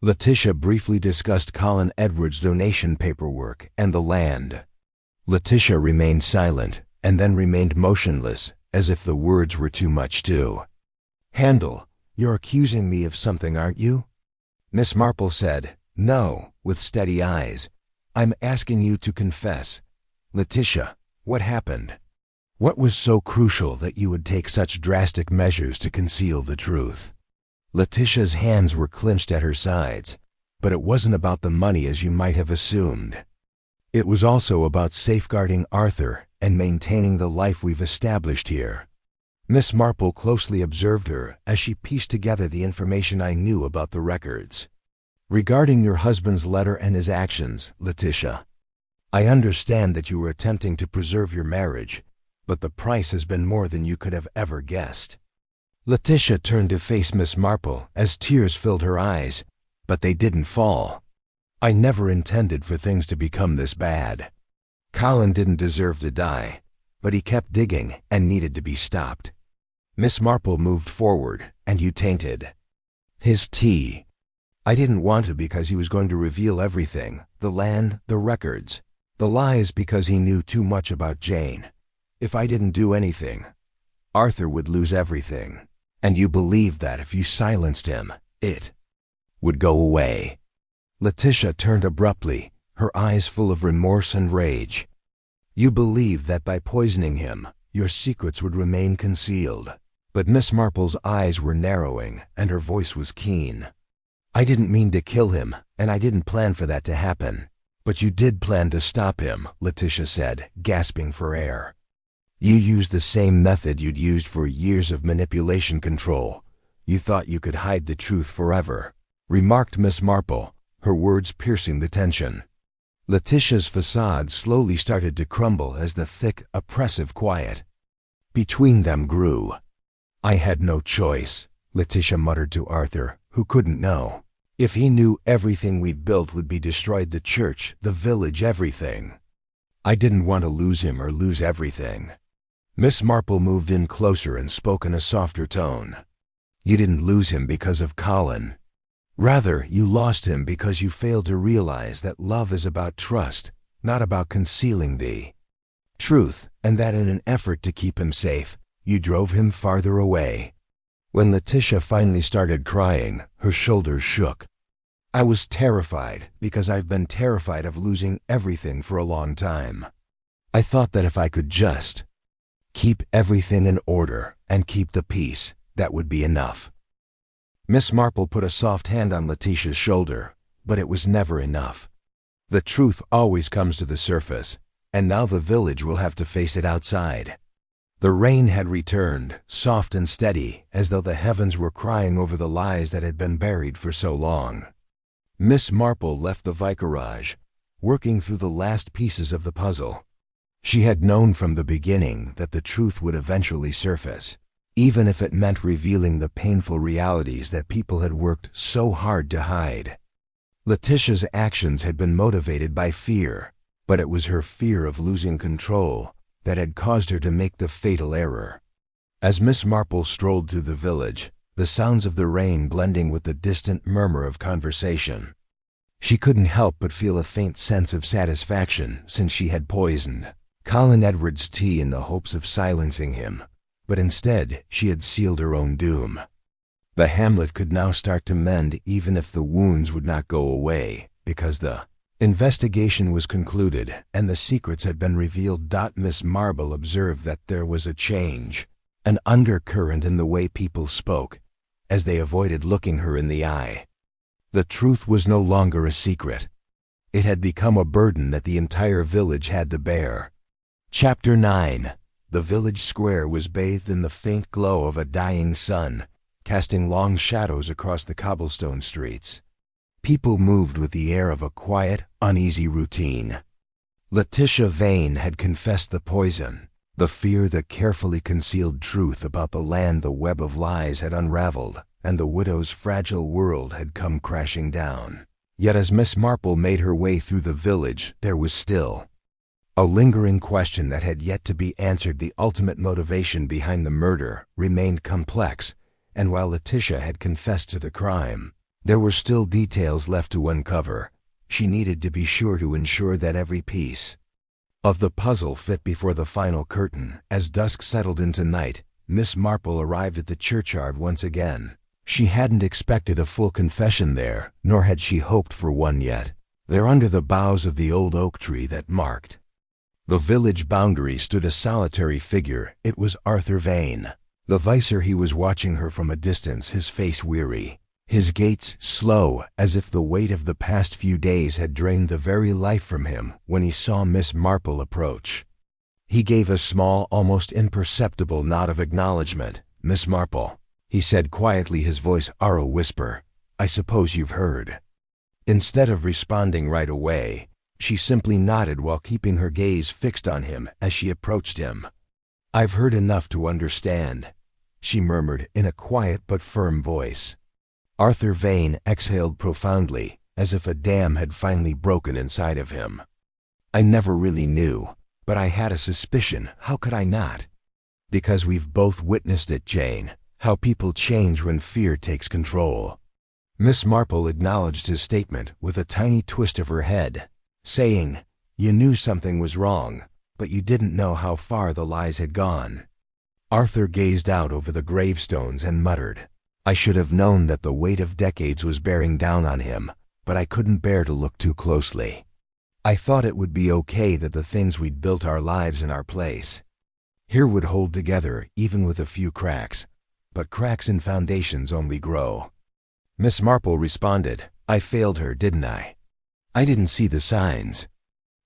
Letitia briefly discussed Colin Edwards' donation paperwork and the land. Letitia remained silent and then remained motionless, as if the words were too much to handle. "You're accusing me of something, aren't you?" Miss Marple said, "No," with steady eyes. "I'm asking you to confess. Letitia, what happened? What was so crucial that you would take such drastic measures to conceal the truth?" Letitia's hands were clenched at her sides, but it wasn't about the money as you might have assumed. It was also about safeguarding Arthur and maintaining the life we've established here. Miss Marple closely observed her as she pieced together the information I knew about the records. "Regarding your husband's letter and his actions, Letitia, I understand that you were attempting to preserve your marriage, but the price has been more than you could have ever guessed." Letitia turned to face Miss Marple as tears filled her eyes, but they didn't fall. "I never intended for things to become this bad. Colin didn't deserve to die, but he kept digging and needed to be stopped." Miss Marple moved forward, "And you tainted his tea." "I didn't want to because he was going to reveal everything, the land, the records. The lies because he knew too much about Jane. If I didn't do anything, Arthur would lose everything. And you believed that if you silenced him, it would go away." Letitia turned abruptly, her eyes full of remorse and rage. "You believed that by poisoning him, your secrets would remain concealed." But Miss Marple's eyes were narrowing, and her voice was keen. "I didn't mean to kill him, and I didn't plan for that to happen. But you did plan to stop him," Letitia said, gasping for air. "You used the same method you'd used for years of manipulation control. You thought you could hide the truth forever," remarked Miss Marple, her words piercing the tension. Letitia's facade slowly started to crumble as the thick, oppressive quiet between them grew. "I had no choice," Letitia muttered to Arthur, who couldn't know. "If he knew everything we'd built would be destroyed, the church, the village, everything. I didn't want to lose him or lose everything." Miss Marple moved in closer and spoke in a softer tone. "You didn't lose him because of Colin. Rather, you lost him because you failed to realize that love is about trust, not about concealing the truth, and that in an effort to keep him safe, you drove him farther away." When Letitia finally started crying, her shoulders shook. "I was terrified because I've been terrified of losing everything for a long time. I thought that if I could just keep everything in order and keep the peace, that would be enough." Miss Marple put a soft hand on Letitia's shoulder, but it was never enough. "The truth always comes to the surface, and now the village will have to face it outside." The rain had returned, soft and steady, as though the heavens were crying over the lies that had been buried for so long. Miss Marple left the vicarage, working through the last pieces of the puzzle. She had known from the beginning that the truth would eventually surface, even if it meant revealing the painful realities that people had worked so hard to hide. Letitia's actions had been motivated by fear, but it was her fear of losing control that had caused her to make the fatal error. As Miss Marple strolled through the village, the sounds of the rain blending with the distant murmur of conversation, she couldn't help but feel a faint sense of satisfaction since she had poisoned Colin Edwards' tea in the hopes of silencing him, but instead she had sealed her own doom. The hamlet could now start to mend even if the wounds would not go away, because the investigation was concluded and the secrets had been revealed. Miss Marple observed that there was a change, an undercurrent in the way people spoke, as they avoided looking her in the eye. The truth was no longer a secret. It had become a burden that the entire village had to bear. Chapter 9. The village square was bathed in the faint glow of a dying sun, casting long shadows across the cobblestone streets. People moved with the air of a quiet, uneasy routine. Letitia Vane had confessed the poison, The fear that carefully concealed truth about the land the web of lies had unraveled, and the widow's fragile world had come crashing down. Yet as Miss Marple made her way through the village, there was still a lingering question that had yet to be answered. The ultimate motivation behind the murder remained complex, and while Letitia had confessed to the crime, there were still details left to uncover. She needed to be sure to ensure that every piece of the puzzle fit before the final curtain. As dusk settled into night, Miss Marple arrived at the churchyard once again. She hadn't expected a full confession there, nor had she hoped for one yet. There, under the boughs of the old oak tree that marked the village boundary, stood a solitary figure. It was Arthur Vane. The vicar, he was watching her from a distance, his face weary, his gaits slow, as if the weight of the past few days had drained the very life from him. When he saw Miss Marple approach, he gave a small, almost imperceptible nod of acknowledgement. "Miss Marple," he said quietly, his voice a whisper, "I suppose you've heard." Instead of responding right away, she simply nodded while keeping her gaze fixed on him as she approached him. "I've heard enough to understand," she murmured in a quiet but firm voice. Arthur Vane exhaled profoundly, as if a dam had finally broken inside of him. "I never really knew, but I had a suspicion. How could I not? Because we've both witnessed it, Jane, how people change when fear takes control." Miss Marple acknowledged his statement with a tiny twist of her head, saying, "You knew something was wrong, but you didn't know how far the lies had gone." Arthur gazed out over the gravestones and muttered, "I should have known that the weight of decades was bearing down on him, but I couldn't bear to look too closely. I thought it would be okay that the things we'd built our lives in our place here would hold together, even with a few cracks. But cracks in foundations only grow." Miss Marple responded, "I failed her, didn't I? I didn't see the signs."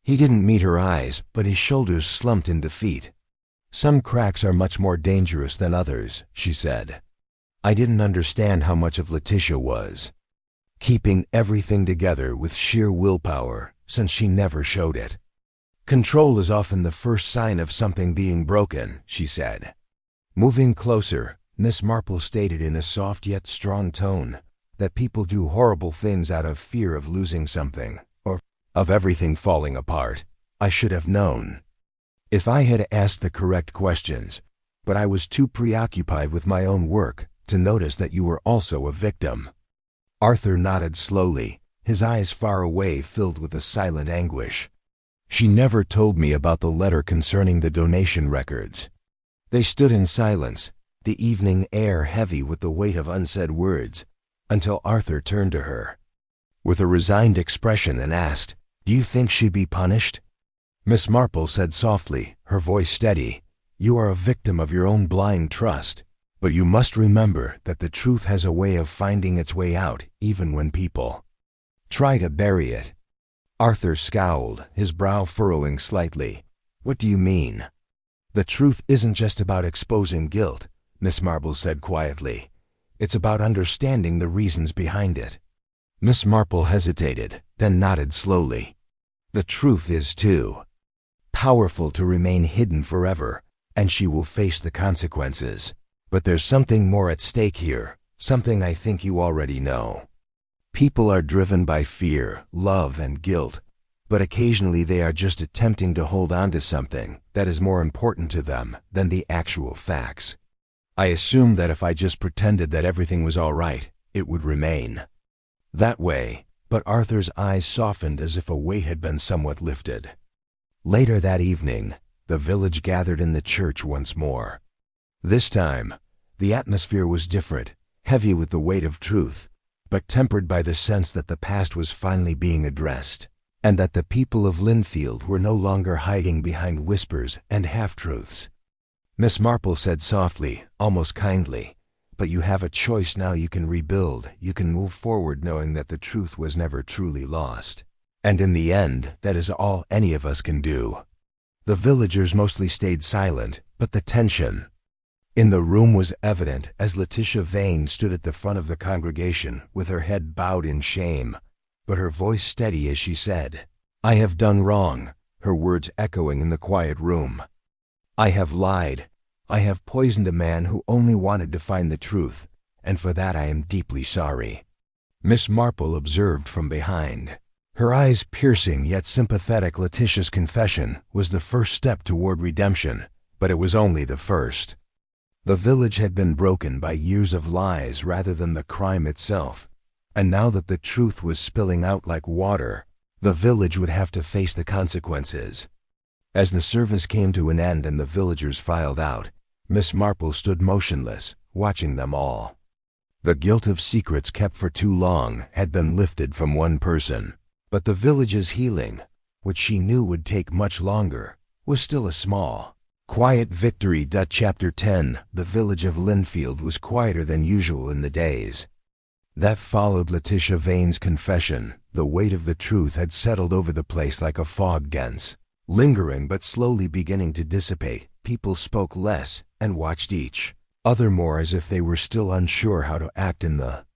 He didn't meet her eyes, but his shoulders slumped in defeat. "Some cracks are much more dangerous than others," she said. "I didn't understand how much of Letitia was keeping everything together with sheer willpower, since she never showed it. Control is often the first sign of something being broken," she said. Moving closer, Miss Marple stated in a soft yet strong tone that people do horrible things out of fear of losing something, or of everything falling apart. "I should have known if I had asked the correct questions, but I was too preoccupied with my own work to notice that you were also a victim." Arthur nodded slowly, his eyes far away, filled with a silent anguish. "She never told me about the letter concerning the donation records." They stood in silence, the evening air heavy with the weight of unsaid words, until Arthur turned to her with a resigned expression and asked, "Do you think she'd be punished?" Miss Marple said softly, her voice steady, "You are a victim of your own blind trust, but you must remember that the truth has a way of finding its way out, even when people try to bury it." Arthur scowled, his brow furrowing slightly. "What do you mean?" "The truth isn't just about exposing guilt," Miss Marple said quietly. "It's about understanding the reasons behind it." Miss Marple hesitated, then nodded slowly. "The truth is too powerful to remain hidden forever, and she will face the consequences. But there's something more at stake here, something I think you already know. People are driven by fear, love, and guilt, but occasionally they are just attempting to hold on to something that is more important to them than the actual facts. I assumed that if I just pretended that everything was all right, it would remain that way." But Arthur's eyes softened as if a weight had been somewhat lifted. Later that evening, the village gathered in the church once more. This time, the atmosphere was different, heavy with the weight of truth, but tempered by the sense that the past was finally being addressed, and that the people of Linfield were no longer hiding behind whispers and half-truths. Miss Marple said softly, almost kindly, "But you have a choice now. You can rebuild, you can move forward knowing that the truth was never truly lost. And in the end, that is all any of us can do." The villagers mostly stayed silent, but the tension in the room was evident as Letitia Vane stood at the front of the congregation with her head bowed in shame, but her voice steady as she said, "I have done wrong," her words echoing in the quiet room. I have lied. I have poisoned a man who only wanted to find the truth, and for that I am deeply sorry." Miss Marple observed from behind. Her eyes piercing yet sympathetic. Letitia's confession was the first step toward redemption, but it was only the first. The village had been broken by years of lies rather than the crime itself, and now that the truth was spilling out like water, the village would have to face the consequences. As the service came to an end and the villagers filed out, Miss Marple stood motionless, watching them all. The guilt of secrets kept for too long had been lifted from one person, but the village's healing, which she knew would take much longer, was still a small, quiet victory. Chapter 10. The village of Linfield was quieter than usual in the days that followed Letitia Vane's confession. The weight of the truth had settled over the place like a fog dense, lingering but slowly beginning to dissipate. People spoke less and watched each other more as if they were still unsure how to act in the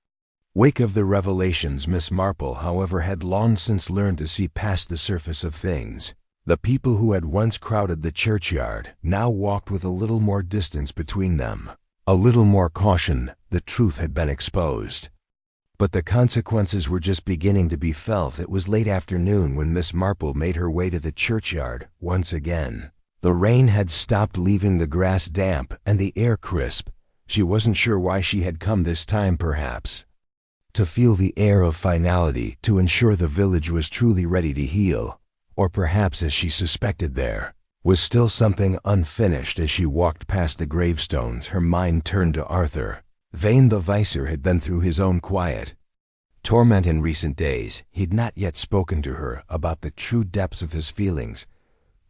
wake of the revelations. Miss Marple, however, had long since learned to see past the surface of things. The people who had once crowded the churchyard now walked with a little more distance between them, a little more caution. The truth had been exposed, but the consequences were just beginning to be felt. It was late afternoon when Miss Marple made her way to the churchyard once again. The rain had stopped, leaving the grass damp and the air crisp. She wasn't sure why she had come this time, perhaps to feel the air of finality, to ensure the village was truly ready to heal, or perhaps, as she suspected, there was still something unfinished. As she walked past the gravestones, her mind turned to Arthur Vane. The vicar had been through his own quiet torment in recent days. He'd not yet spoken to her about the true depths of his feelings,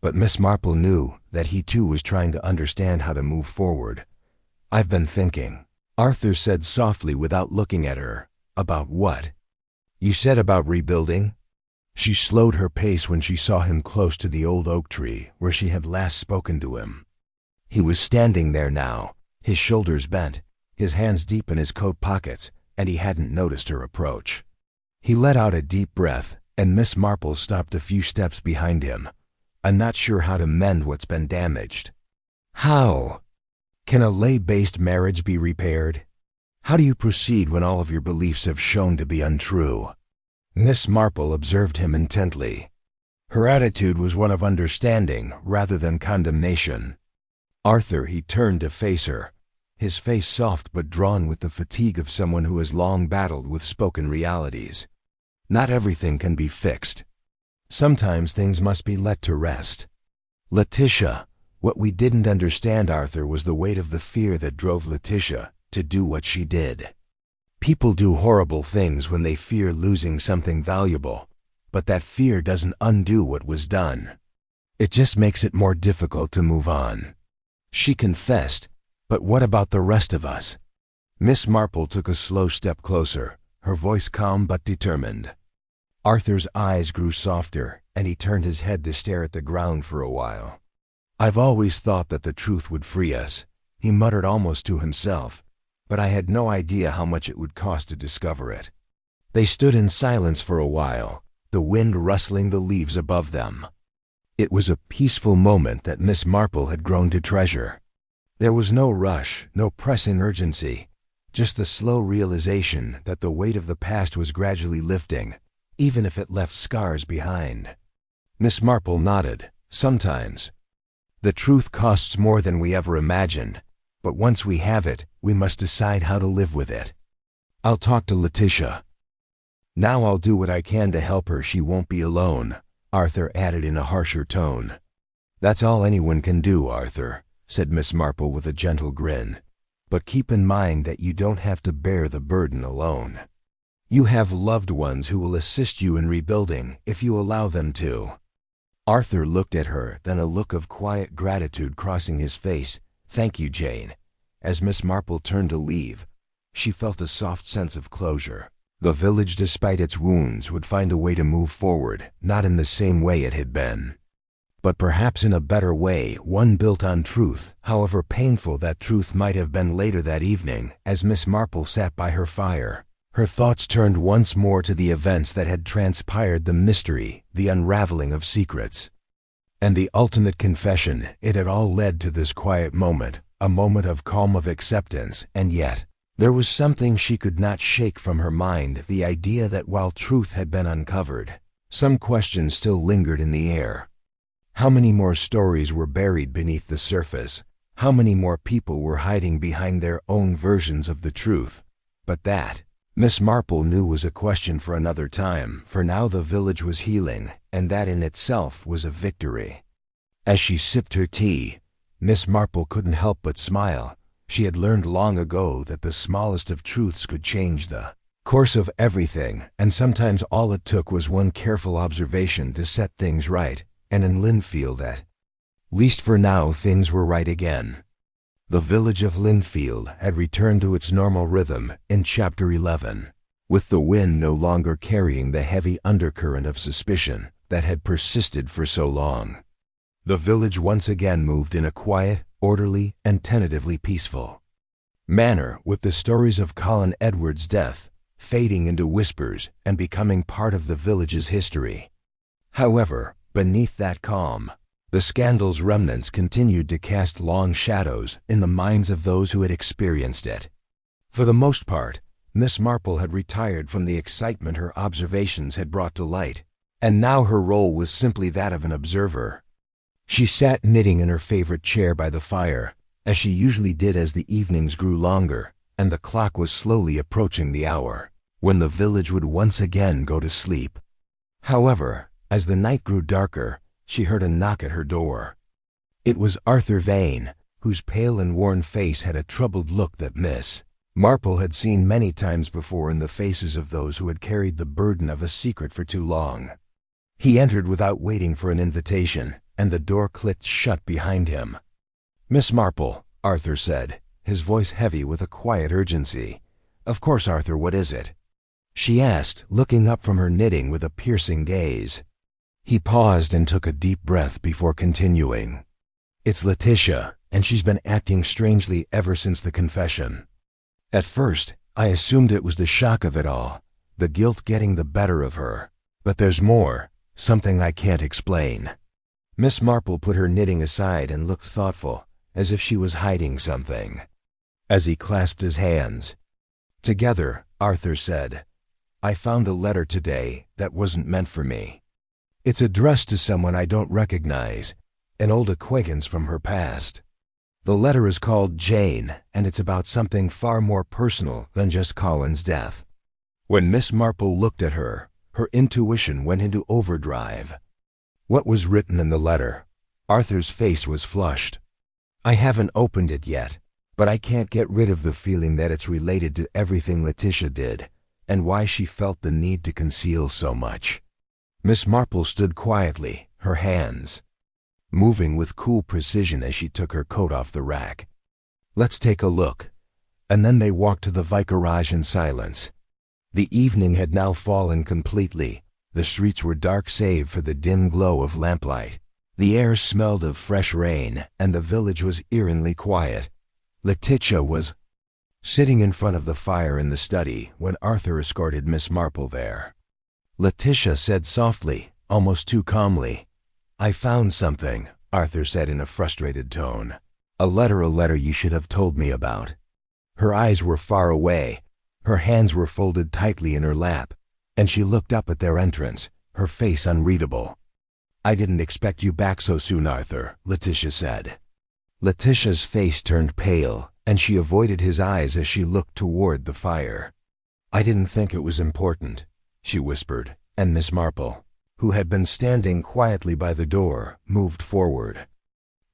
but Miss Marple knew that he too was trying to understand how to move forward. "I've been thinking," Arthur said softly without looking at her. "About what?" "You said about rebuilding." She slowed her pace when she saw him close to the old oak tree where she had last spoken to him. He was standing there now, his shoulders bent, his hands deep in his coat pockets, and he hadn't noticed her approach. He let out a deep breath, and Miss Marple stopped a few steps behind him. "I'm not sure how to mend what's been damaged." "How? Can a lay-based marriage be repaired? How do you proceed when all of your beliefs have shown to be untrue?" Miss Marple observed him intently. Her attitude was one of understanding rather than condemnation. "Arthur," he turned to face her, his face soft but drawn with the fatigue of someone who has long battled with spoken realities. "Not everything can be fixed. Sometimes things must be let to rest." Letitia, what we didn't understand, Arthur, was the weight of the fear that drove Letitia to do what she did. People do horrible things when they fear losing something valuable, but that fear doesn't undo what was done. It just makes it more difficult to move on. She confessed, but what about the rest of us? Miss Marple took a slow step closer, her voice calm but determined. Arthur's eyes grew softer, and he turned his head to stare at the ground for a while. "I've always thought that the truth would free us," he muttered almost to himself, "but I had no idea how much it would cost to discover it." They stood in silence for a while, the wind rustling the leaves above them. It was a peaceful moment that Miss Marple had grown to treasure. There was no rush, no pressing urgency, just the slow realization that the weight of the past was gradually lifting, even if it left scars behind. Miss Marple nodded. "Sometimes. The truth costs more than we ever imagined, but once we have it, we must decide how to live with it. I'll talk to Letitia. Now I'll do what I can to help her. She won't be alone," Arthur added in a harsher tone. "That's all anyone can do, Arthur," said Miss Marple with a gentle grin. "But keep in mind that you don't have to bear the burden alone. You have loved ones who will assist you in rebuilding if you allow them to." Arthur looked at her, then a look of quiet gratitude crossing his face. "Thank you, Jane." As Miss Marple turned to leave, she felt a soft sense of closure. The village, despite its wounds, would find a way to move forward, not in the same way it had been, but perhaps in a better way, one built on truth, however painful that truth might have been. Later that evening, as Miss Marple sat by her fire, her thoughts turned once more to the events that had transpired, the mystery, the unraveling of secrets. And the ultimate confession, it had all led to this quiet moment, a moment of calm, of acceptance, and yet, there was something she could not shake from her mind, the idea that while truth had been uncovered, some questions still lingered in the air. How many more stories were buried beneath the surface? How many more people were hiding behind their own versions of the truth? But that, Miss Marple knew, was a question for another time, for now the village was healing, and that in itself was a victory. As she sipped her tea, Miss Marple couldn't help but smile. She had learned long ago that the smallest of truths could change the course of everything, and sometimes all it took was one careful observation to set things right, and in Linfield at least for now things were right again. The village of Linfield had returned to its normal rhythm in Chapter 11, with the wind no longer carrying the heavy undercurrent of suspicion that had persisted for so long. The village once again moved in a quiet, orderly, and tentatively peaceful manner, with the stories of Colin Edwards' death fading into whispers and becoming part of the village's history. However, beneath that calm, the scandal's remnants continued to cast long shadows in the minds of those who had experienced it. For the most part, Miss Marple had retired from the excitement her observations had brought to light, and now her role was simply that of an observer. She sat knitting in her favorite chair by the fire, as she usually did as the evenings grew longer, and the clock was slowly approaching the hour when the village would once again go to sleep. However, as the night grew darker, she heard a knock at her door. It was Arthur Vane, whose pale and worn face had a troubled look that Miss Marple had seen many times before in the faces of those who had carried the burden of a secret for too long. He entered without waiting for an invitation, and the door clicked shut behind him. "Miss Marple," Arthur said, his voice heavy with a quiet urgency. "Of course, Arthur, what is it?" she asked, looking up from her knitting with a piercing gaze. He paused and took a deep breath before continuing. "It's Letitia, and she's been acting strangely ever since the confession. At first, I assumed it was the shock of it all, the guilt getting the better of her. But there's more, something I can't explain." Miss Marple put her knitting aside and looked thoughtful, as if she was hiding something. As he clasped his hands together, Arthur said, "I found a letter today that wasn't meant for me. It's addressed to someone I don't recognize, an old acquaintance from her past. The letter is called Jane, and it's about something far more personal than just Colin's death." When Miss Marple looked at her, her intuition went into overdrive. What was written in the letter? Arthur's face was flushed. "I haven't opened it yet, but I can't get rid of the feeling that it's related to everything Letitia did, and why she felt the need to conceal so much." Miss Marple stood quietly, her hands moving with cool precision as she took her coat off the rack. "Let's take a look." And then they walked to the vicarage in silence. The evening had now fallen completely. The streets were dark save for the dim glow of lamplight. The air smelled of fresh rain, and the village was eerily quiet. Letitia was sitting in front of the fire in the study when Arthur escorted Miss Marple there. Letitia said softly, almost too calmly. "I found something," Arthur said in a frustrated tone. A letter you should have told me about." Her eyes were far away. Her hands were folded tightly in her lap, and she looked up at their entrance, her face unreadable. "I didn't expect you back so soon, Arthur," Letitia said. Letitia's face turned pale, and she avoided his eyes as she looked toward the fire. "I didn't think it was important," she whispered, and Miss Marple, who had been standing quietly by the door, moved forward.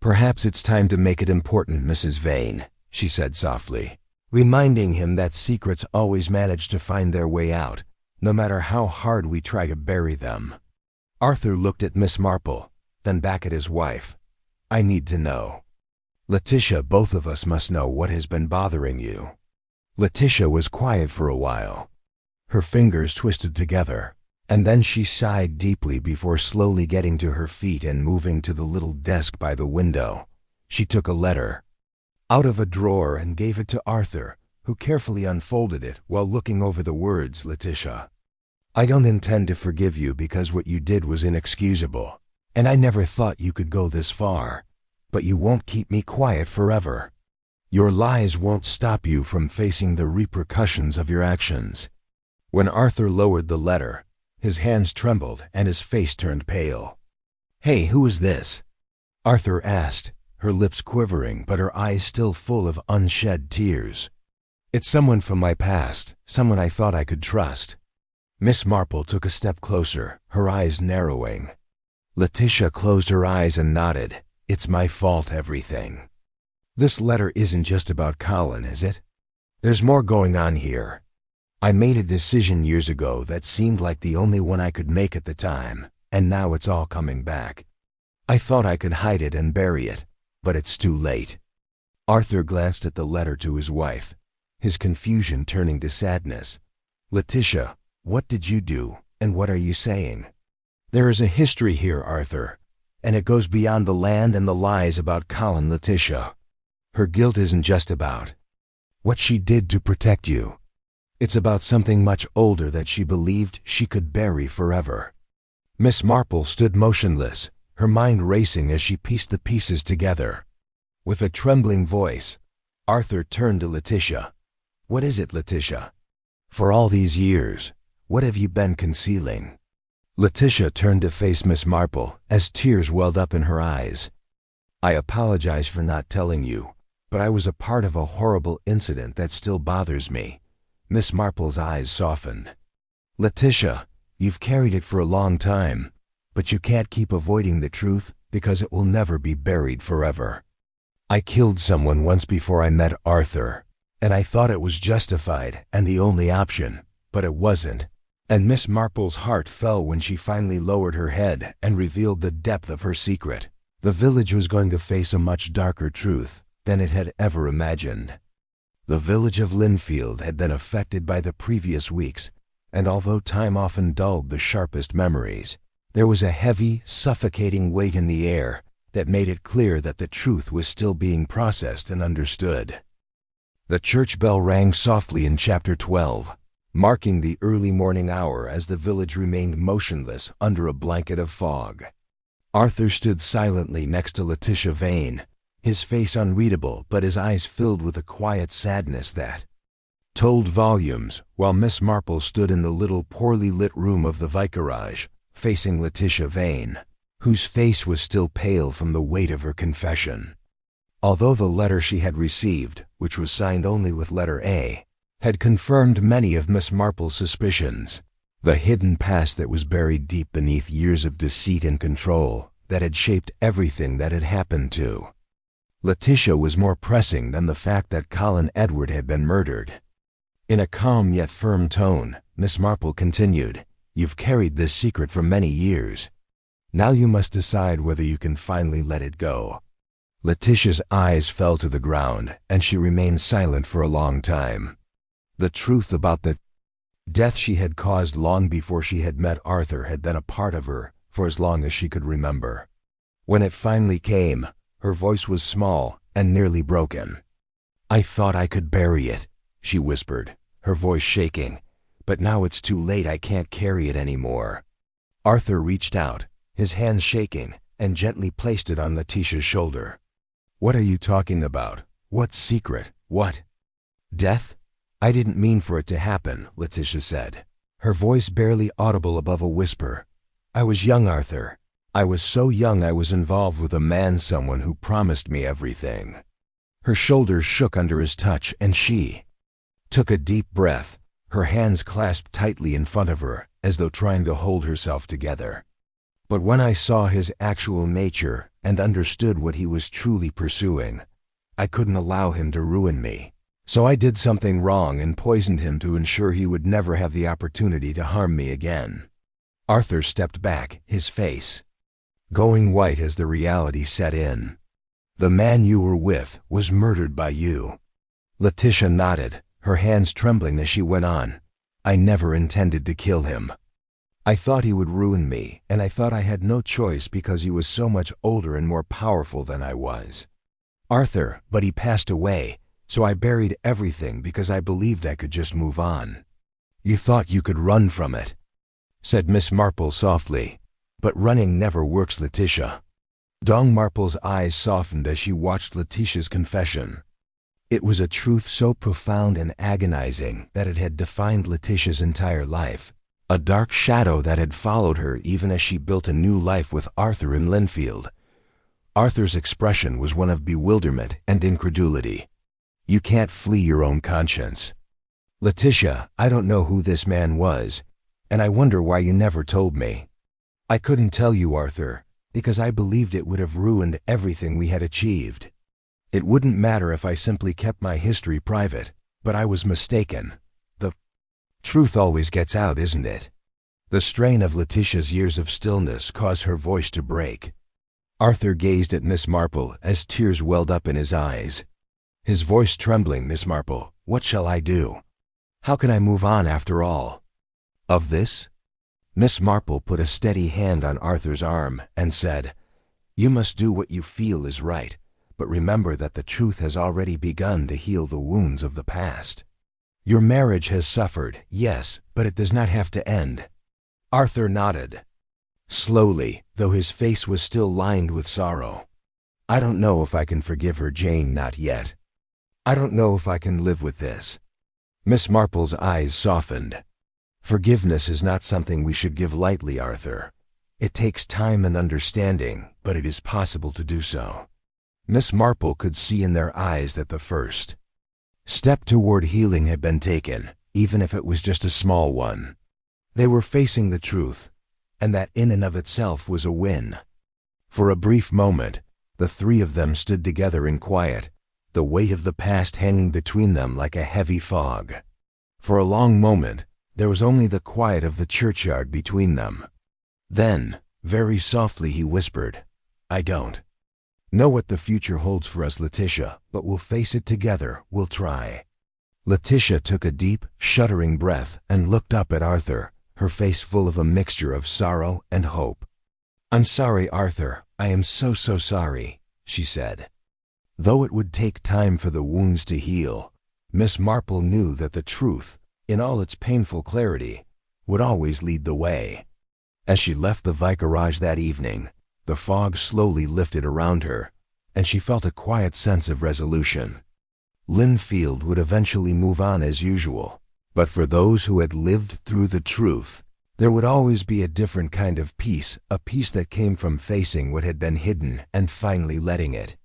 "Perhaps it's time to make it important, Mrs. Vane," she said softly, reminding him that secrets always manage to find their way out, no matter how hard we try to bury them. Arthur looked at Miss Marple, then back at his wife. "I need to know. Letitia, both of us must know what has been bothering you." Letitia was quiet for a while. Her fingers twisted together, and then she sighed deeply before slowly getting to her feet and moving to the little desk by the window. She took a letter out of a drawer and gave it to Arthur, who carefully unfolded it while looking over the words. "Letitia, I don't intend to forgive you because what you did was inexcusable. And I never thought you could go this far. But you won't keep me quiet forever. Your lies won't stop you from facing the repercussions of your actions." When Arthur lowered the letter, his hands trembled and his face turned pale. "Hey, who is this?" Arthur asked, her lips quivering but her eyes still full of unshed tears. "It's someone from my past, someone I thought I could trust." Miss Marple took a step closer, her eyes narrowing. Letitia closed her eyes and nodded. "It's my fault, everything. This letter isn't just about Colin, is it? There's more going on here. I made a decision years ago that seemed like the only one I could make at the time, and now it's all coming back. I thought I could hide it and bury it, but it's too late." Arthur glanced at the letter to his wife, his confusion turning to sadness. "Letitia, what did you do, and what are you saying?" "There is a history here, Arthur, and it goes beyond the land and the lies about Colin, Letitia. Her guilt isn't just about what she did to protect you. It's about something much older that she believed she could bury forever." Miss Marple stood motionless, her mind racing as she pieced the pieces together. With a trembling voice, Arthur turned to Letitia. "What is it, Letitia? For all these years, what have you been concealing?" Letitia turned to face Miss Marple as tears welled up in her eyes. "I apologize for not telling you, but I was a part of a horrible incident that still bothers me." Miss Marple's eyes softened. "Letitia, you've carried it for a long time, but you can't keep avoiding the truth because it will never be buried forever. I killed someone once before I met Arthur, and I thought it was justified and the only option, but it wasn't." And Miss Marple's heart fell when she finally lowered her head and revealed the depth of her secret. The village was going to face a much darker truth than it had ever imagined. The village of Linfield had been affected by the previous weeks, and although time often dulled the sharpest memories, there was a heavy, suffocating weight in the air that made it clear that the truth was still being processed and understood. The church bell rang softly in Chapter 12, marking the early morning hour as the village remained motionless under a blanket of fog. Arthur stood silently next to Letitia Vane, his face unreadable but his eyes filled with a quiet sadness that told volumes, while Miss Marple stood in the little poorly lit room of the vicarage, facing Letitia Vane, whose face was still pale from the weight of her confession. Although the letter she had received, which was signed only with letter A, had confirmed many of Miss Marple's suspicions, the hidden past that was buried deep beneath years of deceit and control that had shaped everything that had happened to Letitia was more pressing than the fact that Colin Edward had been murdered. In a calm yet firm tone, Miss Marple continued, "You've carried this secret for many years. Now you must decide whether you can finally let it go." Letitia's eyes fell to the ground, and she remained silent for a long time. The truth about the death she had caused long before she had met Arthur had been a part of her for as long as she could remember. When it finally came, her voice was small and nearly broken. "I thought I could bury it," she whispered, her voice shaking, "but now it's too late. I can't carry it anymore." Arthur reached out, his hand shaking, and gently placed it on Letitia's shoulder. "What are you talking about? What secret? What death?" "I didn't mean for it to happen," Letitia said, her voice barely audible above a whisper. "I was young, Arthur. I was so young I was involved with a man, someone who promised me everything." Her shoulders shook under his touch, and she took a deep breath, her hands clasped tightly in front of her, as though trying to hold herself together. "But when I saw his actual nature and understood what he was truly pursuing, I couldn't allow him to ruin me. So I did something wrong and poisoned him to ensure he would never have the opportunity to harm me again." Arthur stepped back, his face going white as the reality set in. "The man you were with was murdered by you." Letitia nodded, her hands trembling as she went on. "I never intended to kill him. I thought he would ruin me, and I thought I had no choice because he was so much older and more powerful than I was. Arthur, but he passed away, so I buried everything because I believed I could just move on." "You thought you could run from it," said Miss Marple softly, But running never works, Letitia. Dong Marple's eyes softened as she watched Letitia's confession. It was a truth so profound and agonizing that it had defined Letitia's entire life, a dark shadow that had followed her even as she built a new life with Arthur in Linfield. Arthur's expression was one of bewilderment and incredulity. You can't flee your own conscience. Letitia, I don't know who this man was, and I wonder why you never told me. I couldn't tell you, Arthur, because I believed it would have ruined everything we had achieved. It wouldn't matter if I simply kept my history private, but I was mistaken. The truth always gets out, isn't it? The strain of Letitia's years of stillness caused her voice to break. Arthur gazed at Miss Marple as tears welled up in his eyes. His voice trembling, Miss Marple, what shall I do? How can I move on after all of this? Miss Marple put a steady hand on Arthur's arm and said, You must do what you feel is right, but remember that the truth has already begun to heal the wounds of the past. Your marriage has suffered, yes, but it does not have to end. Arthur nodded. Slowly, though his face was still lined with sorrow. I don't know if I can forgive her, Jane, not yet. I don't know if I can live with this. Miss Marple's eyes softened. Forgiveness is not something we should give lightly, Arthur. It takes time and understanding, but it is possible to do so. Miss Marple could see in their eyes that the first step toward healing had been taken, even if it was just a small one. They were facing the truth, and that in and of itself was a win. For a brief moment, the three of them stood together in quiet, the weight of the past hanging between them like a heavy fog. For a long moment, there was only the quiet of the churchyard between them. Then, very softly, he whispered, I don't know what the future holds for us, Letitia, but we'll face it together, we'll try. Letitia took a deep, shuddering breath and looked up at Arthur, her face full of a mixture of sorrow and hope. I'm sorry, Arthur, I am so sorry, she said. Though it would take time for the wounds to heal, Miss Marple knew that the truth, in all its painful clarity, would always lead the way. As she left the vicarage that evening, the fog slowly lifted around her, and she felt a quiet sense of resolution. Linfield would eventually move on as usual, but for those who had lived through the truth, there would always be a different kind of peace, a peace that came from facing what had been hidden and finally letting it